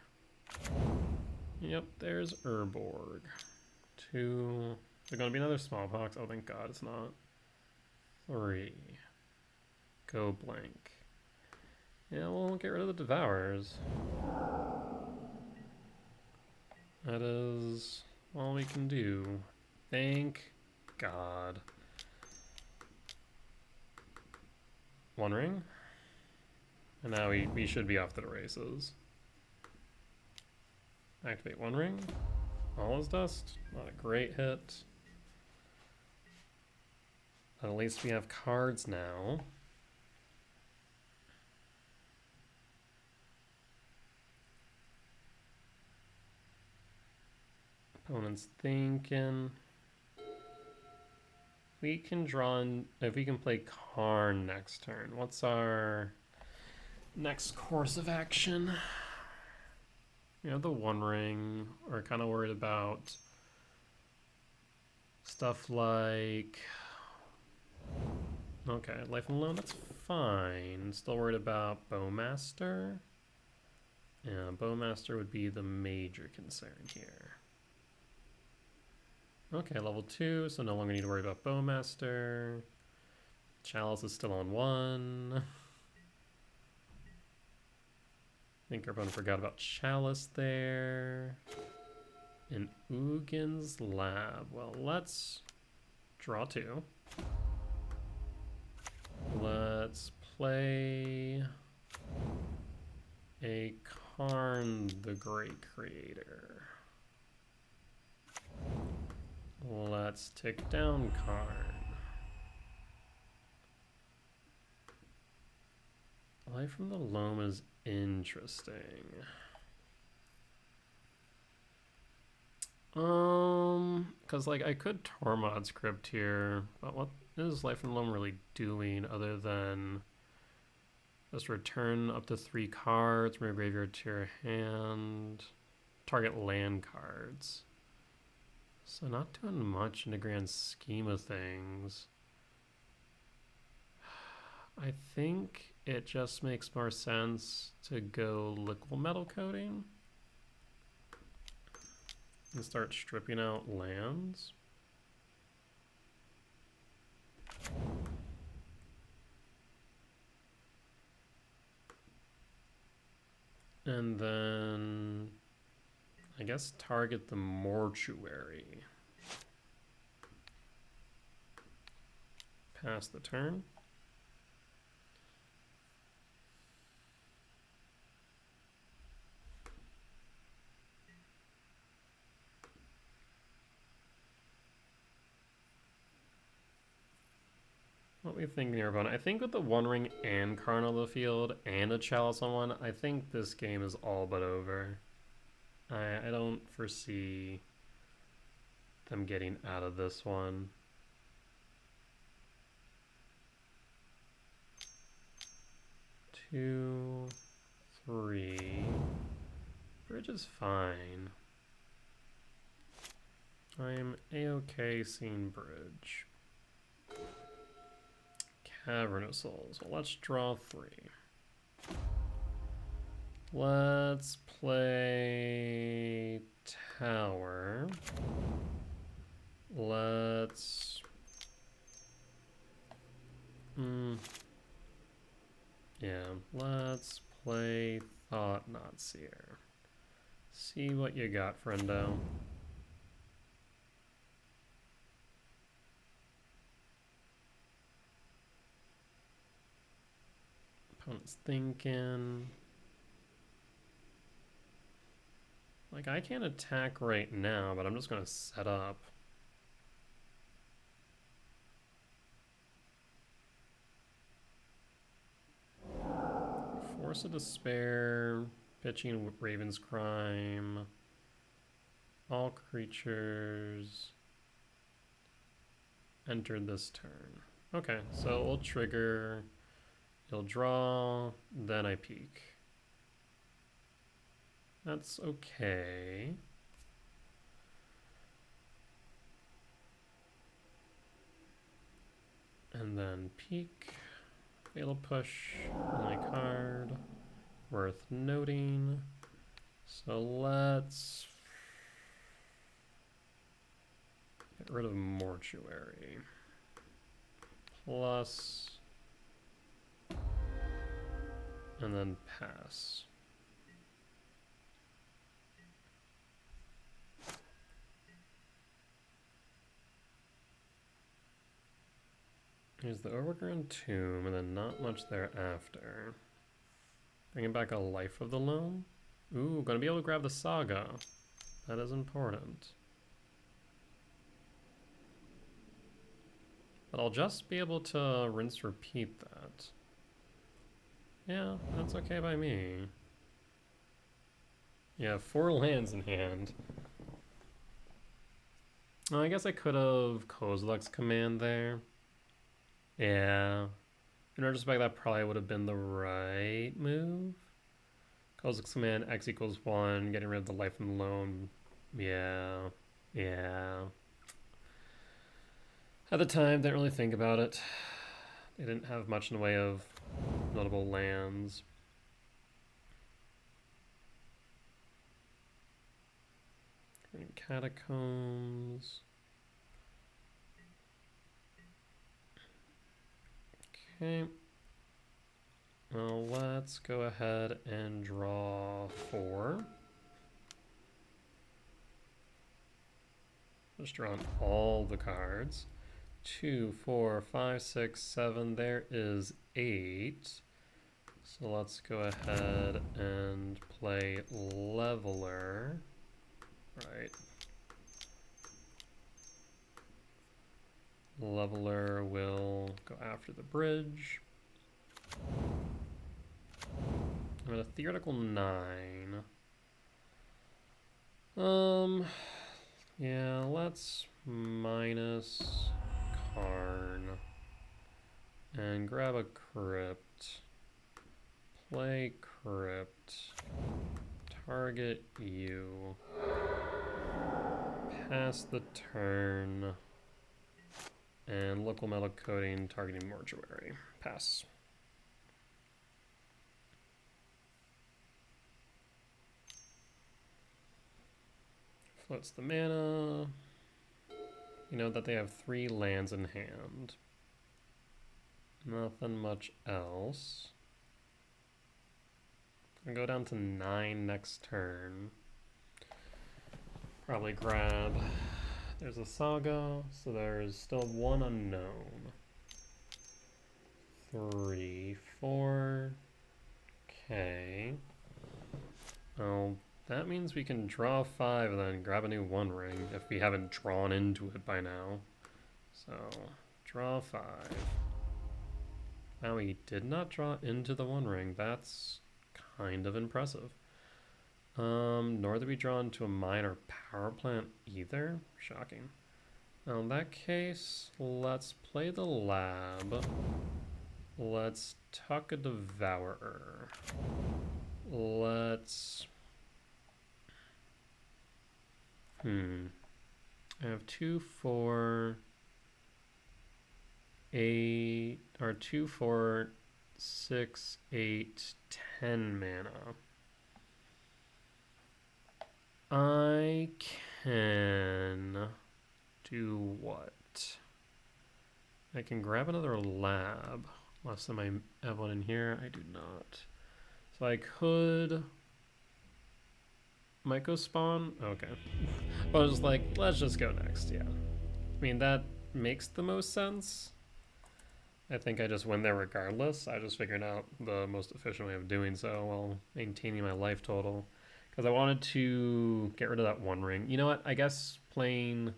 Yep, there's Urborg. 2. Is there going to be another Smallpox? Oh, thank God it's not. 3. Go blank. Yeah, we'll get rid of the Devourers. That is all we can do. Thank God. 1 ring? And now we should be off to the races. Activate 1 ring. All is dust. Not a great hit. But at least we have cards now. Opponent's thinking. We can draw in, if we can play Karn next turn. What's our next course of action? We have the One Ring. We're kind of worried about stuff like... Okay, Life and Loan, that's fine. Still worried about Bowmaster. Yeah, Bowmaster would be the major concern here. Okay, level 2, so no longer need to worry about Bowmaster. Chalice is still on 1. I think everyone forgot about Chalice there. And Ugin's Lab. Well, let's draw 2. Let's play a Karn the Great Creator. Let's tick down Karn. Life from the Loam is interesting. Because like I could Tormod's Crypt here, but what is Life from the Loam really doing other than just return up to 3 cards from your graveyard to your hand, target land cards. So not doing much in the grand scheme of things. I think it just makes more sense to go Liquimetal Coating and start stripping out lands. And then I guess target the Mortuary. Pass the turn. What are we thinking here, everyone? I think with the One Ring and Karn on the field and a Chalice on 1, I think this game is all but over. I don't foresee them getting out of this one. Two, 3. Bridge is fine. I'm a-okay seeing bridge. Cavernous Souls. Well, let's draw 3. Let's play Tower. Let's... yeah, let's play Thought-Knot Seer. See what you got, friendo. Opponent's thinking. Like, I can't attack right now, but I'm just going to set up. Force of Despair, pitching Raven's Crime, all creatures entered this turn. Okay, so we'll trigger, you'll draw, then I peek. That's okay. And then peek. Fatal Push on my card. Worth noting. So let's get rid of Mortuary. Plus. And then pass. Here's the Overgrown Tomb, and then not much thereafter. Bringing back a Life of the Loam. Ooh, gonna be able to grab the Saga. That is important. But I'll just be able to rinse repeat that. Yeah, that's okay by me. Yeah, 4 lands in hand. Well, I guess I could have Kozilek's command there. Yeah. In retrospect, that probably would have been the right move. Kozilek's command, X equals 1, getting rid of the life and loan. Yeah. Yeah. At the time, didn't really think about it. They didn't have much in the way of notable lands. Catacombs. Okay. Well, let's go ahead and draw 4. Just drawing all the cards. 2, 4, 5, 6, 7. There is 8. So let's go ahead and play Leveler. Right. Leveler will go after the bridge. I'm at a theoretical 9. Yeah, let's minus Karn and grab a crypt. Play crypt. Target you. Pass the turn. And Liquimetal Coating targeting Mortuary. Pass. Floats the mana. You know that they have 3 lands in hand. Nothing much else. I'll go down to 9 next turn. Probably grab... There's a Saga, so there's still 1 unknown. 3, 4. Okay. Well, that means we can draw 5 and then grab a new One Ring if we haven't drawn into it by now. So, draw 5. Now we did not draw into the One Ring. That's kind of impressive. Nor did we draw into a mine or power plant either. Shocking. Now in that case, let's play the lab. Let's tuck a Devourer. Let's... I have 2, 4, 8, or 2, 4, 6, 8, 10 mana. I can do what? I can grab another lab. Last time I have one in here, I do not. So I could... Myco spawn? Okay. But I was just like, let's just go next, yeah. I mean, that makes the most sense. I think I just went there regardless. I just figured out the most efficient way of doing so while maintaining my life total. Because I wanted to get rid of that One Ring. You know what? I guess playing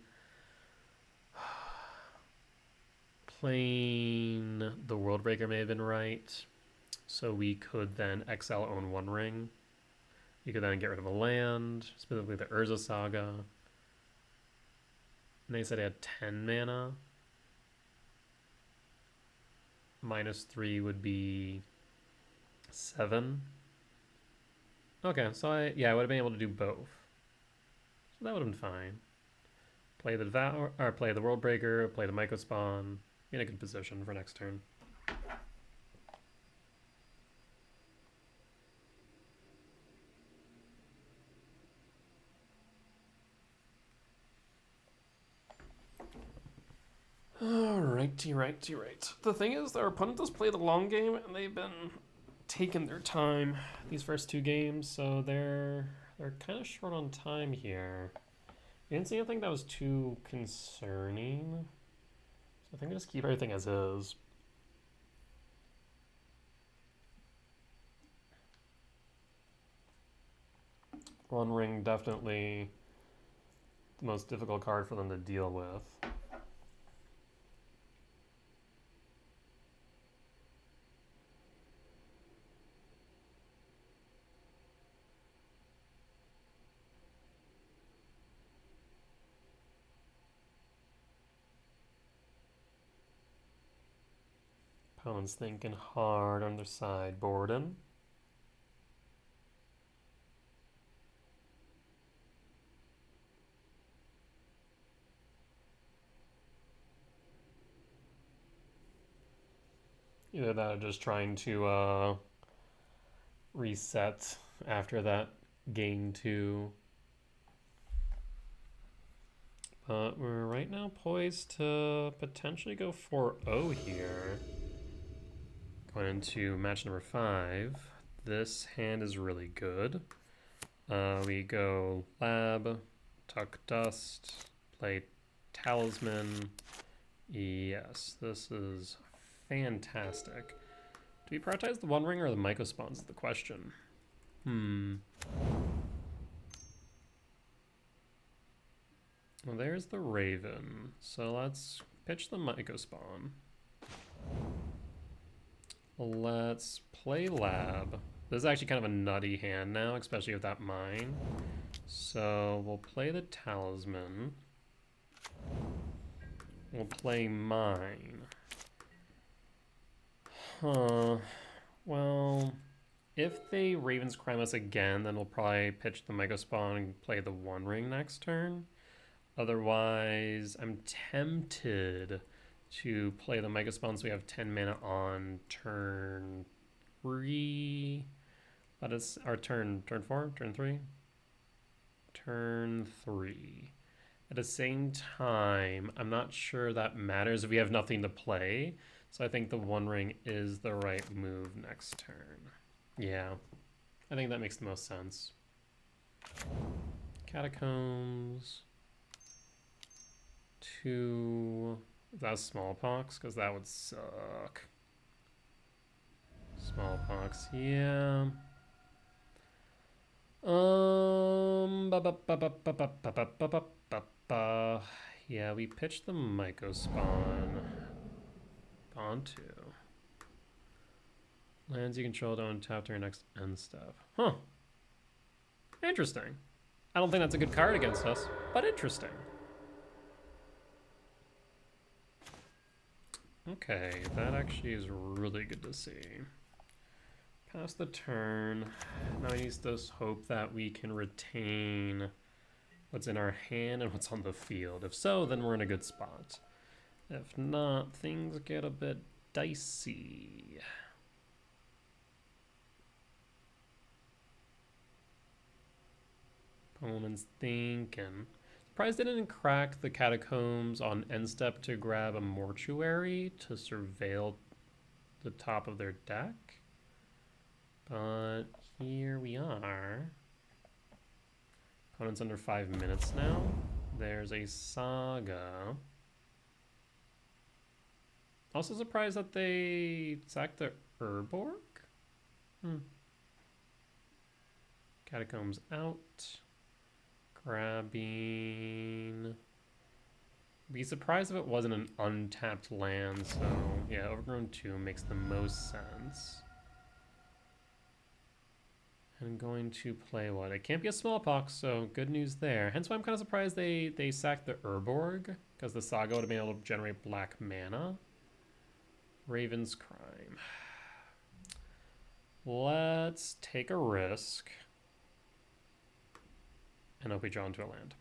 the World Breaker may have been right. So we could then exile own One Ring. You could then get rid of a land, specifically the Urza Saga. And they said I had 10 mana. -3 would be 7. Okay, so I would have been able to do both. So that would have been fine. Play the Devour, or play the World Breaker, play the Myco Spawn. Be in a good position for next turn. Right. The thing is, our opponent does play the long game, and they've been taking their time these first 2 games, so they're kind of short on time here. I didn't see anything that was too concerning, so I think I just keep everything as is. One Ring, definitely the most difficult card for them to deal with. Opponent's thinking hard on their sideboarding. Either that or just trying to reset after that gain 2. But we're right now poised to potentially go 4-0 here. Going into match number 5. This hand is really good. We go Lab, Tuck Dust, play Talisman. Yes, this is fantastic. Do we prioritize the One Ring or the Mycospawns is the question. Well, there's the Raven. So let's pitch the Mycospawn. Let's play Lab. This is actually kind of a nutty hand now, especially with that mine. So we'll play the Talisman. We'll play Mine. Well, if they Raven's Crime us again, then we'll probably pitch the Mycospawn and play the One Ring next turn. Otherwise, I'm tempted to play the Mycospawn so we have 10 mana on turn 3. That is our turn 4, turn 3? Turn 3. At the same time, I'm not sure that matters if we have nothing to play. So I think the One Ring is the right move next turn. Yeah, I think that makes the most sense. Catacombs. 2. Is that Smallpox? Because that would suck. Smallpox, yeah. Yeah, we pitched the Mycospawn. Onto. Lands you control don't tap during next end step. Huh. Interesting. I don't think that's a good card against us, but interesting. Okay, that actually is really good to see. Pass the turn. Now we need to hope that we can retain what's in our hand and what's on the field. If so, then we're in a good spot. If not, things get a bit dicey. Opponent's thinking. Surprised they didn't crack the Catacombs on end step to grab a Mortuary to surveil the top of their deck. But here we are. Opponent's under 5 minutes now. There's a Saga. Also surprised that they sacked the Urborg. Catacombs out. Grabbing. Be surprised if it wasn't an untapped land, so yeah, Overgrown 2 makes the most sense. And going to play what? It can't be a Smallpox, so good news there. Hence why I'm kind of surprised they sacked the Urborg, because the Saga would have been able to generate black mana. Raven's Crime. Let's take a risk. And hope we draw into a land.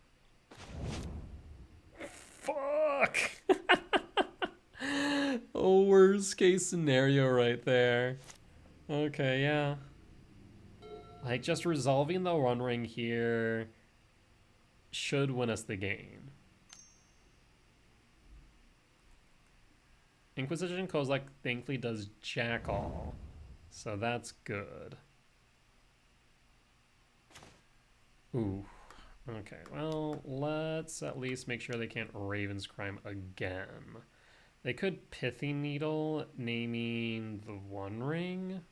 Fuck! Oh, worst case scenario right there. Okay, yeah. Like, just resolving the One Ring here should win us the game. Inquisition Kozilek thankfully does jack all, so that's good. Ooh. Okay, well, let's at least make sure they can't Raven's Crime again. They could Pithy Needle, naming the One Ring.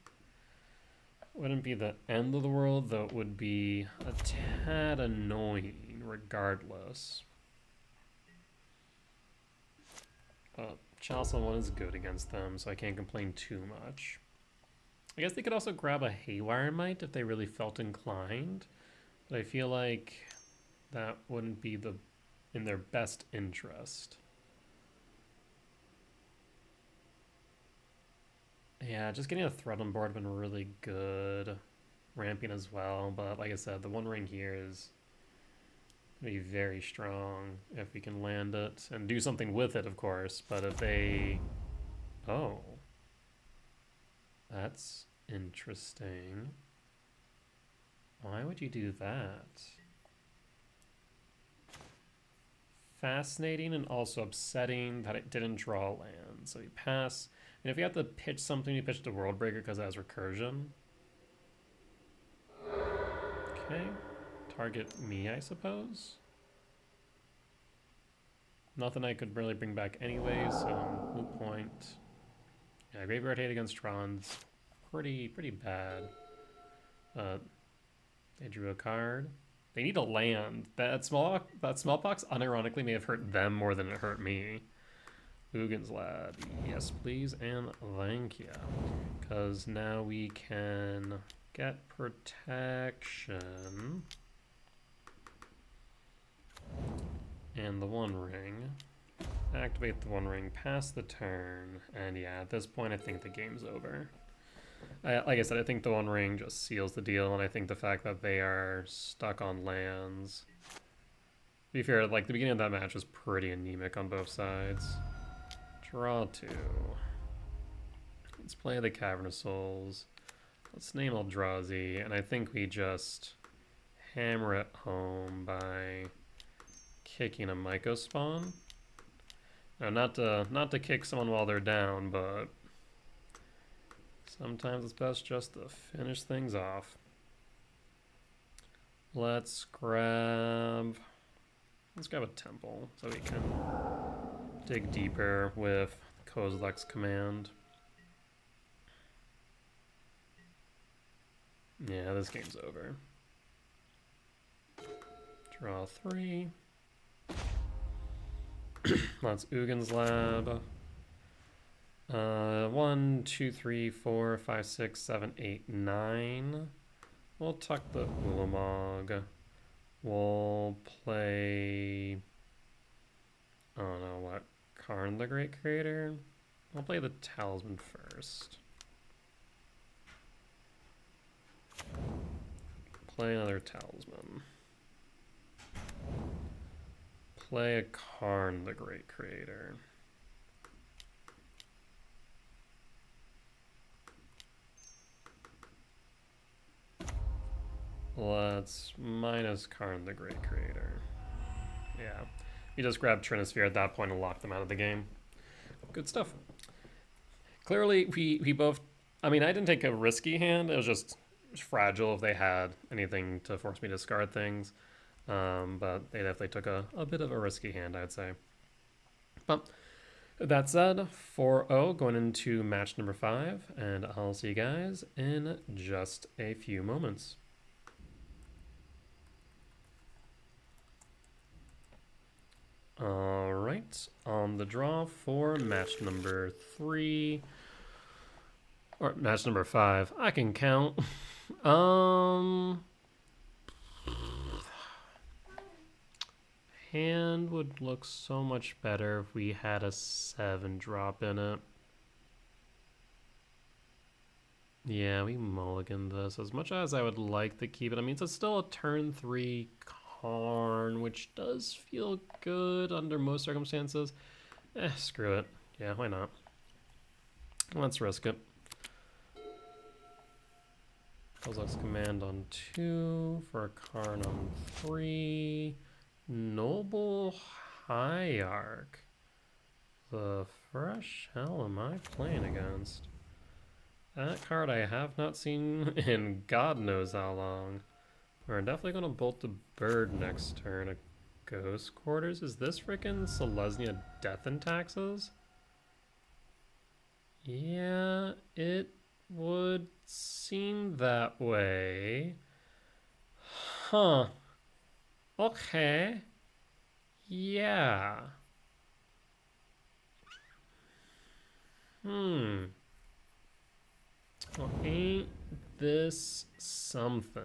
Wouldn't be the end of the world, though it would be a tad annoying regardless. But Chalcedon 1 is good against them, so I can't complain too much. I guess they could also grab a Haywire Mite if they really felt inclined, but I feel like that wouldn't be in their best interest. Yeah, just getting a threat on board would have been really good. Ramping as well, but like I said, the One Ring here is going to be very strong if we can land it and do something with it, of course. But if they... Oh. That's interesting. Why would you do that? Fascinating and also upsetting that it didn't draw land. So you pass. And if you have to pitch something, you pitch the World Breaker because it has recursion. Okay. Target me, I suppose. Nothing I could really bring back anyway, so moot point. Yeah, Graveyard Hate against Tron's pretty bad. They drew a card. They need a land. That smallpox unironically may have hurt them more than it hurt me. Uggin's Lad, yes please, and thank you. Because now we can get protection. And the One Ring. Activate the One Ring, pass the turn, and yeah, at this point I think the game's over. Like I said, I think the One Ring just seals the deal, and I think the fact that they are stuck on lands... To be fair, like the beginning of that match was pretty anemic on both sides. Draw 2. Let's play the Cavern of Souls. Let's name Eldrazi, and I think we just hammer it home by kicking a Myco Spawn. Now, not to kick someone while they're down, but sometimes it's best just to finish things off. Let's grab a temple so we can dig deeper with Kozilek's command. Yeah, this game's over. Draw 3. That's Uggin's Lab. 1, 2, 3, 4, 5, 6, 7, 8, 9. We'll tuck the Ulamog. We'll play... I don't know what. Karn the Great Creator? I'll play the Talisman first. Play another Talisman. Play a Karn the Great Creator. Let's minus Karn the Great Creator. Yeah. We just grabbed Trinisphere at that point and locked them out of the game. Good stuff. Clearly, we both... I mean, I didn't take a risky hand. It was just fragile if they had anything to force me to discard things. But they definitely took a bit of a risky hand, I'd say. But that said, 4-0 going into match number 5. And I'll see you guys in just a few moments. All right, on the draw for match number 3, or match number 5. I can count. Hand would look so much better if we had a 7-drop in it. Yeah, we mulliganed this. As much as I would like to keep it, I mean, it's still a turn 3 Karn, which does feel good under most circumstances. Screw it. Yeah, why not? Let's risk it. Kozilek's command on 2 for a Karn on 3. Noble Hierarch. The fresh hell am I playing against? That card I have not seen in God knows how long. We're definitely going to bolt the bird next turn. A Ghost Quarters? Is this frickin' Selesnya Death and Taxes? Yeah, it would seem that way. Huh. Okay. Yeah. Well, ain't this something?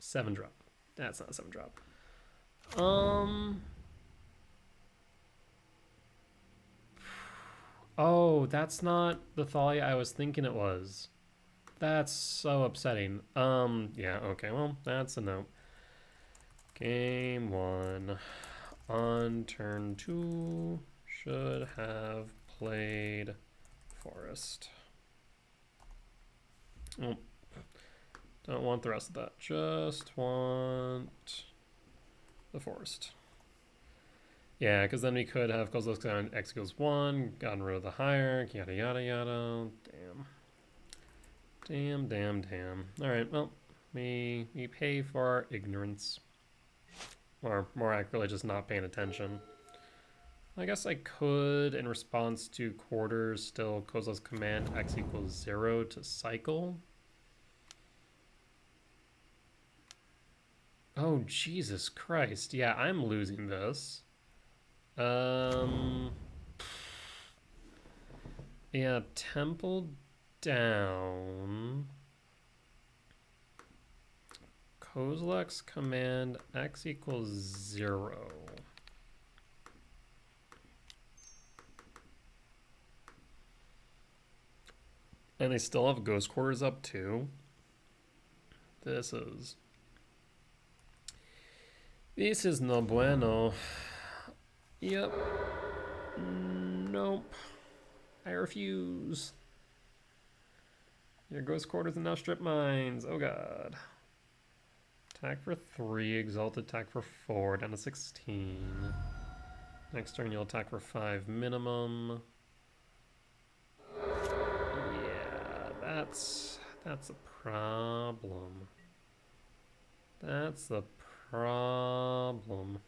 7-drop. That's not a 7-drop. Oh, that's not the Thalia I was thinking it was. That's so upsetting. Yeah, okay, well, that's a no. Game 1. On turn 2, should have played Forest. Oh, don't want the rest of that. Just want the Forest. Yeah, because then we could have Kozlov's on X equals 1, gotten rid of the hierarch, yada yada yada. Damn. Alright, well, we pay for our ignorance. Or more accurately, just not paying attention. I guess I could, in response to quarters, still Kozlov's command X equals 0 to cycle. Oh, Jesus Christ. Yeah, I'm losing this. Yeah, Temple down. Kozlek's command X equals 0. And they still have Ghost Quarters up too. This is no bueno. Yep. Nope. I refuse. Your Ghost Quarters and now Strip Mines. Oh god. Attack for 3, Exalted attack for 4, down to 16. Next turn you'll attack for 5 minimum. Yeah, that's a problem. That's the problem.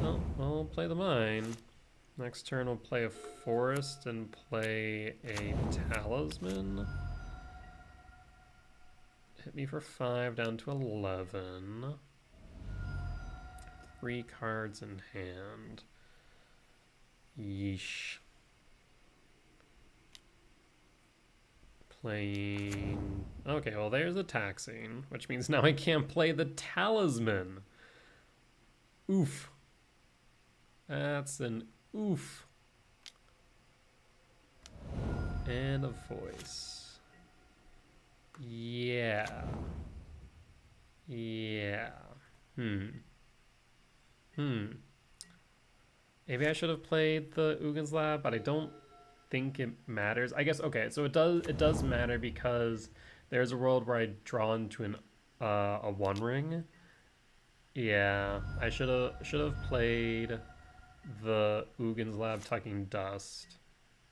Well, we'll play the mine. Next turn we'll play a forest and play a talisman. Hit me for 5, down to 11. 3 cards in hand. Yeesh. Playing... Okay, well there's a taxing, which means now I can't play the talisman. Oof. That's an oof. And a voice. Yeah. Maybe I should have played the Ugins Lab, but I don't think it matters. I guess, okay, so it does matter because there's a world where I draw into a One Ring. Yeah, I should have played the Ugins Lab Tucking Dust.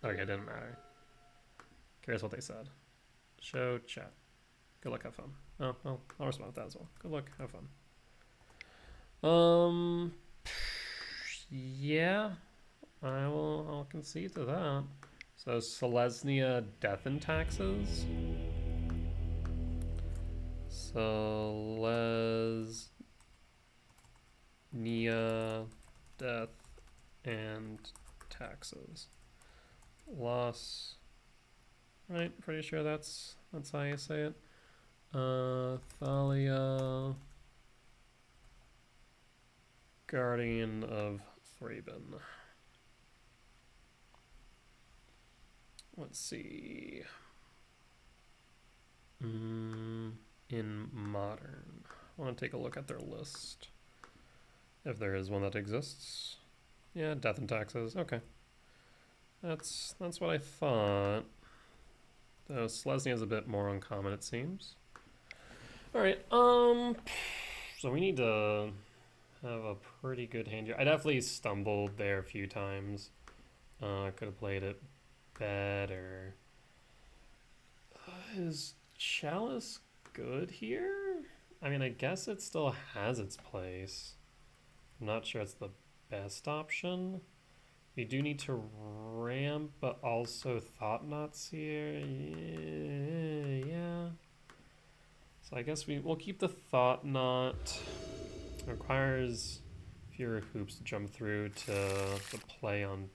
Okay, it didn't matter. Curious what they said. Show chat. Good luck, have fun. Oh, well, I'll respond to that as well. Good luck, have fun. Yeah, I'll concede to that. So Selesnya Death and Taxes. Selesnya Death and Taxes. Loss. Right, pretty sure that's how you say it. Thalia, Guardian of Thraben. Let's see. In Modern, I want to take a look at their list. If there is one that exists. Yeah, Death and Taxes. Okay. That's what I thought. Though Selesnya is a bit more uncommon, it seems. Alright, so we need to have a pretty good hand here. I definitely stumbled there a few times. I could have played it better. Is Chalice good here? I mean, I guess it still has its place. I'm not sure it's the best option. We do need to ramp, but also Thought Knots here. Yeah. So I guess we'll keep the Thought Knot. It requires fewer hoops to jump through to play on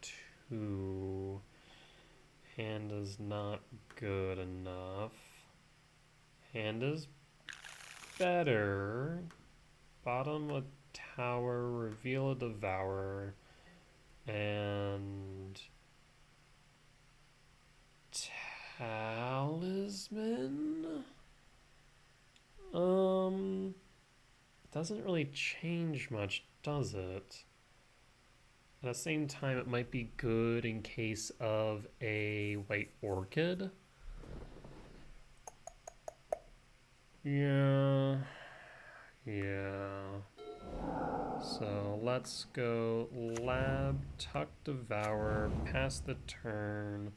2. Hand is not good enough. Hand is better. Bottom a tower, reveal a devourer, and doesn't really change much, does it? At the same time, it might be good in case of a white orchid. Yeah. So let's go Lab, Tuck, Devour, pass the turn,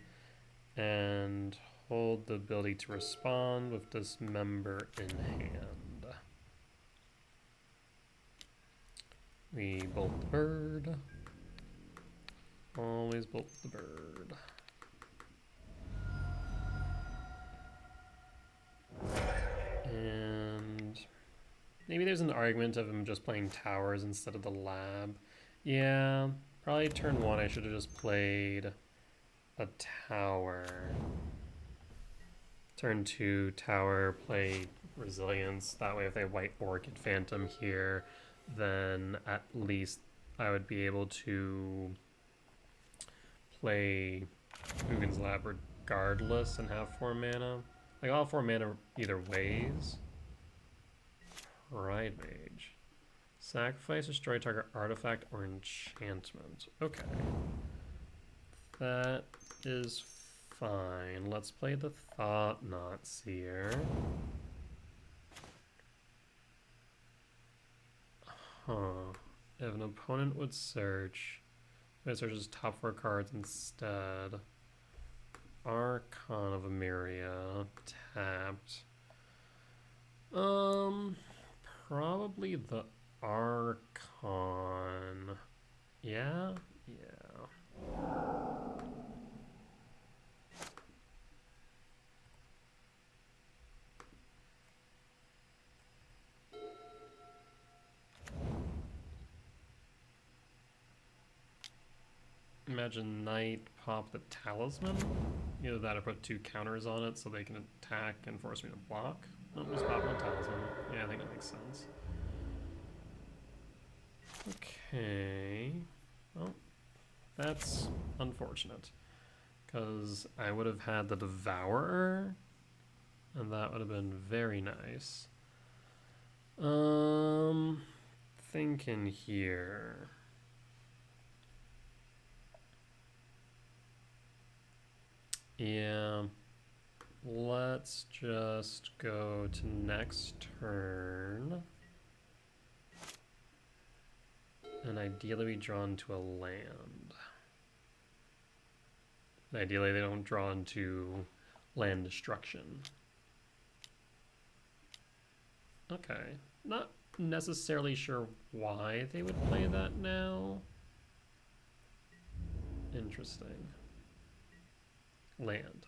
and hold the ability to respond with Dismember in hand. We bolt the bird. Always bolt the bird. And maybe there's an argument of him just playing towers instead of the lab. Yeah, probably turn 1 I should have just played a tower. Turn 2 tower, play resilience. That way if they have white orchid phantom here, then at least I would be able to play Ugin's Lab regardless and have 4 mana. Like, all 4 mana either ways. Pride Mage. Sacrifice, destroy target artifact or enchantment. Okay. That is fine. Let's play the Thought-Knot Seer. If an opponent would search, it searches top 4 cards instead. Archon of Emeria, tapped. Probably the Archon. Yeah? Yeah. Imagine Knight pop the Talisman. Either that or put 2 counters on it so they can attack and force me to block. No, just pop the Talisman. Yeah, I think that makes sense. Okay. Well, that's unfortunate. Because I would have had the Devourer, and that would have been very nice. Thinking here. Yeah, let's just go to next turn. And ideally we draw into a land. And ideally they don't draw into land destruction. Okay, not necessarily sure why they would play that now. Interesting. Land.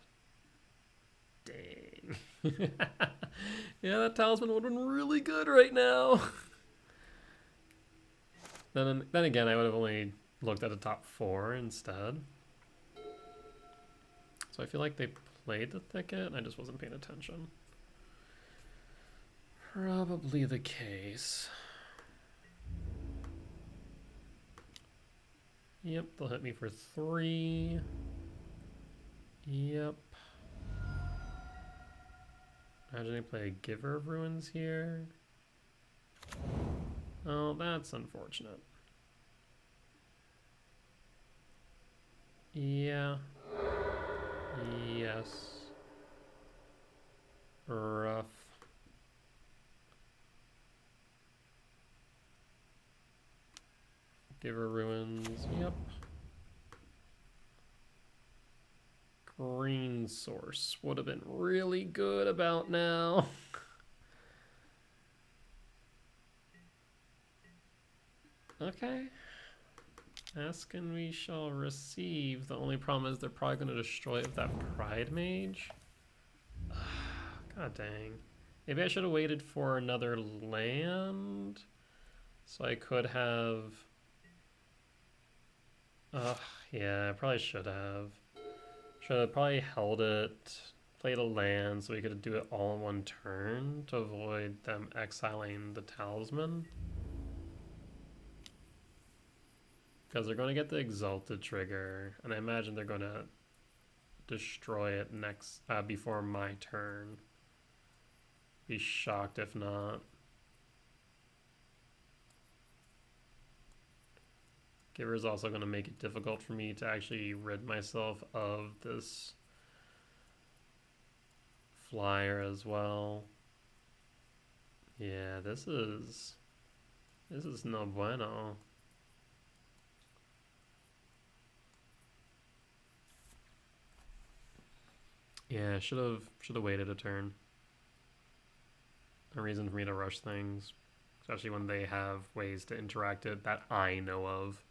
Dang. Yeah, that Talisman would have been really good right now. Then again, I would have only looked at the top 4 instead. So I feel like they played the Thicket and I just wasn't paying attention. Probably the case. Yep, they'll hit me for 3. Yep. Imagine they play a Giver of Ruins here. Oh, that's unfortunate. Yeah. Yes. Rough. Giver Ruins, yep. Green Source would have been really good about now. Okay. Ask and we shall receive. The only problem is they're probably going to destroy it with that Pride Mage. God dang. Maybe I should have waited for another land. So I could have... yeah, I probably should have. Should have probably held it, played a land so we could do it all in one turn to avoid them exiling the Talisman. Because they're going to get the Exalted trigger, and I imagine they're going to destroy it next before my turn. Be shocked if not. Giver is also going to make it difficult for me to actually rid myself of this flyer as well. Yeah, this is no bueno. Yeah, should have waited a turn. A reason for me to rush things, especially when they have ways to interact it that I know of.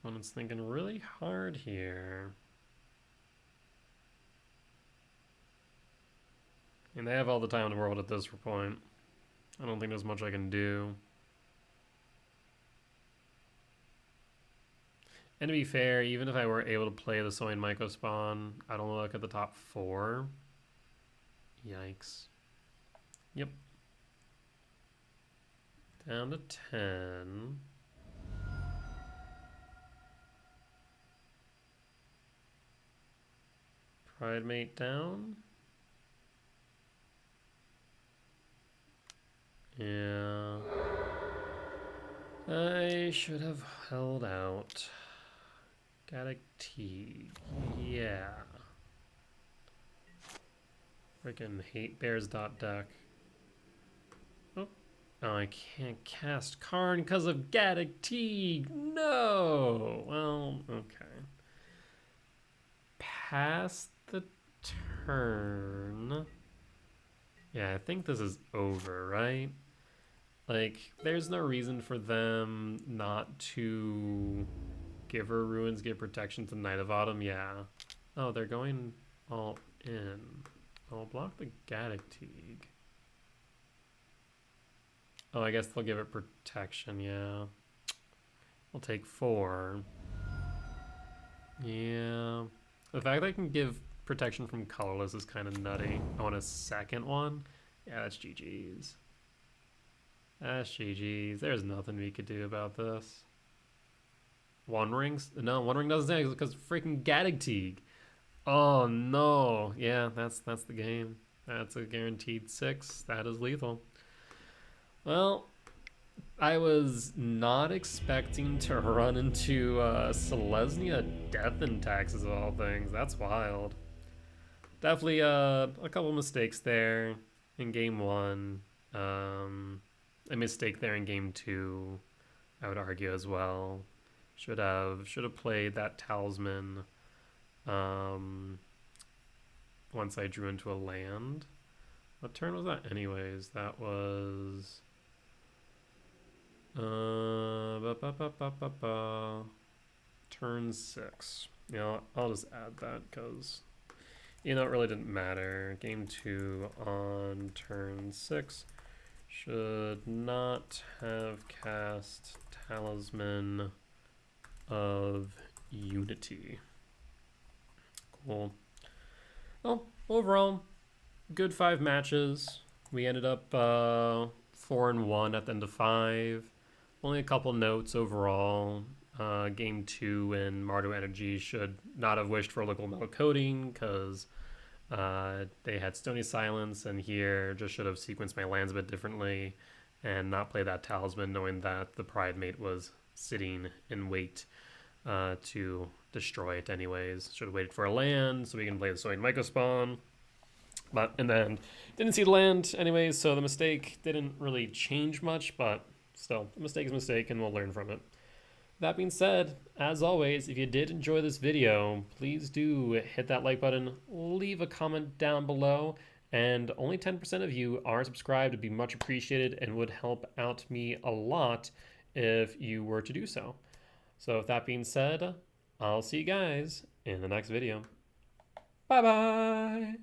Opponent's thinking really hard here. And they have all the time in the world at this point. I don't think there's much I can do. And to be fair, even if I were able to play the Soin Myco Spawn, I don't look at the top 4. Yikes. Yep. Down to 10. Pridemate down. Yeah. I should have held out. Gaddock Teague. Yeah. Freaking hate bears.deck. Oh, I can't cast Karn because of Gaddock Teague. No. Well, okay. Pass the turn. Yeah, I think this is over, right? Like, there's no reason for them not to give her ruins, give protection to Knight of Autumn. Yeah. Oh, they're going all in. I'll block the Gaddock Teague. Oh, I guess they'll give it protection, yeah. I'll take 4. Yeah. The fact that I can give protection from colorless is kind of nutty. I want a second one. Yeah, that's GG's. That's GG's. There's nothing we could do about this. One Rings? No, One Ring doesn't exist because freaking Gaddock Teague. Oh no. Yeah, that's the game. That's a guaranteed 6. That is lethal. Well, I was not expecting to run into Selesnya Death and Taxes of all things. That's wild. Definitely a couple mistakes there in game 1. A mistake there in game 2, I would argue as well. Should have played that Talisman once I drew into a land. What turn was that anyways? That was turn 6. You know, I'll just add that because, you know, it really didn't matter. Game 2 on turn 6. Should not have cast Talisman of Unity. Cool. Well, overall, good 5 matches. We ended up 4-1 at the end of 5. Only a couple notes overall. Game 2 in Mardu Energy should not have wished for Liquimetal Coating because they had Stony Silence, and here just should have sequenced my lands a bit differently and not play that Talisman, knowing that the Pridemate was sitting in wait to destroy it anyways. Should have waited for a land so we can play the Soin Myco Spawn. And then didn't see the land anyways, so the mistake didn't really change much, but still, a mistake is a mistake and we'll learn from it. That being said, as always, if you did enjoy this video, please do hit that like button, leave a comment down below, and only 10% of you are subscribed. It'd be much appreciated and would help out me a lot if you were to do so. So with that being said, I'll see you guys in the next video. Bye-bye!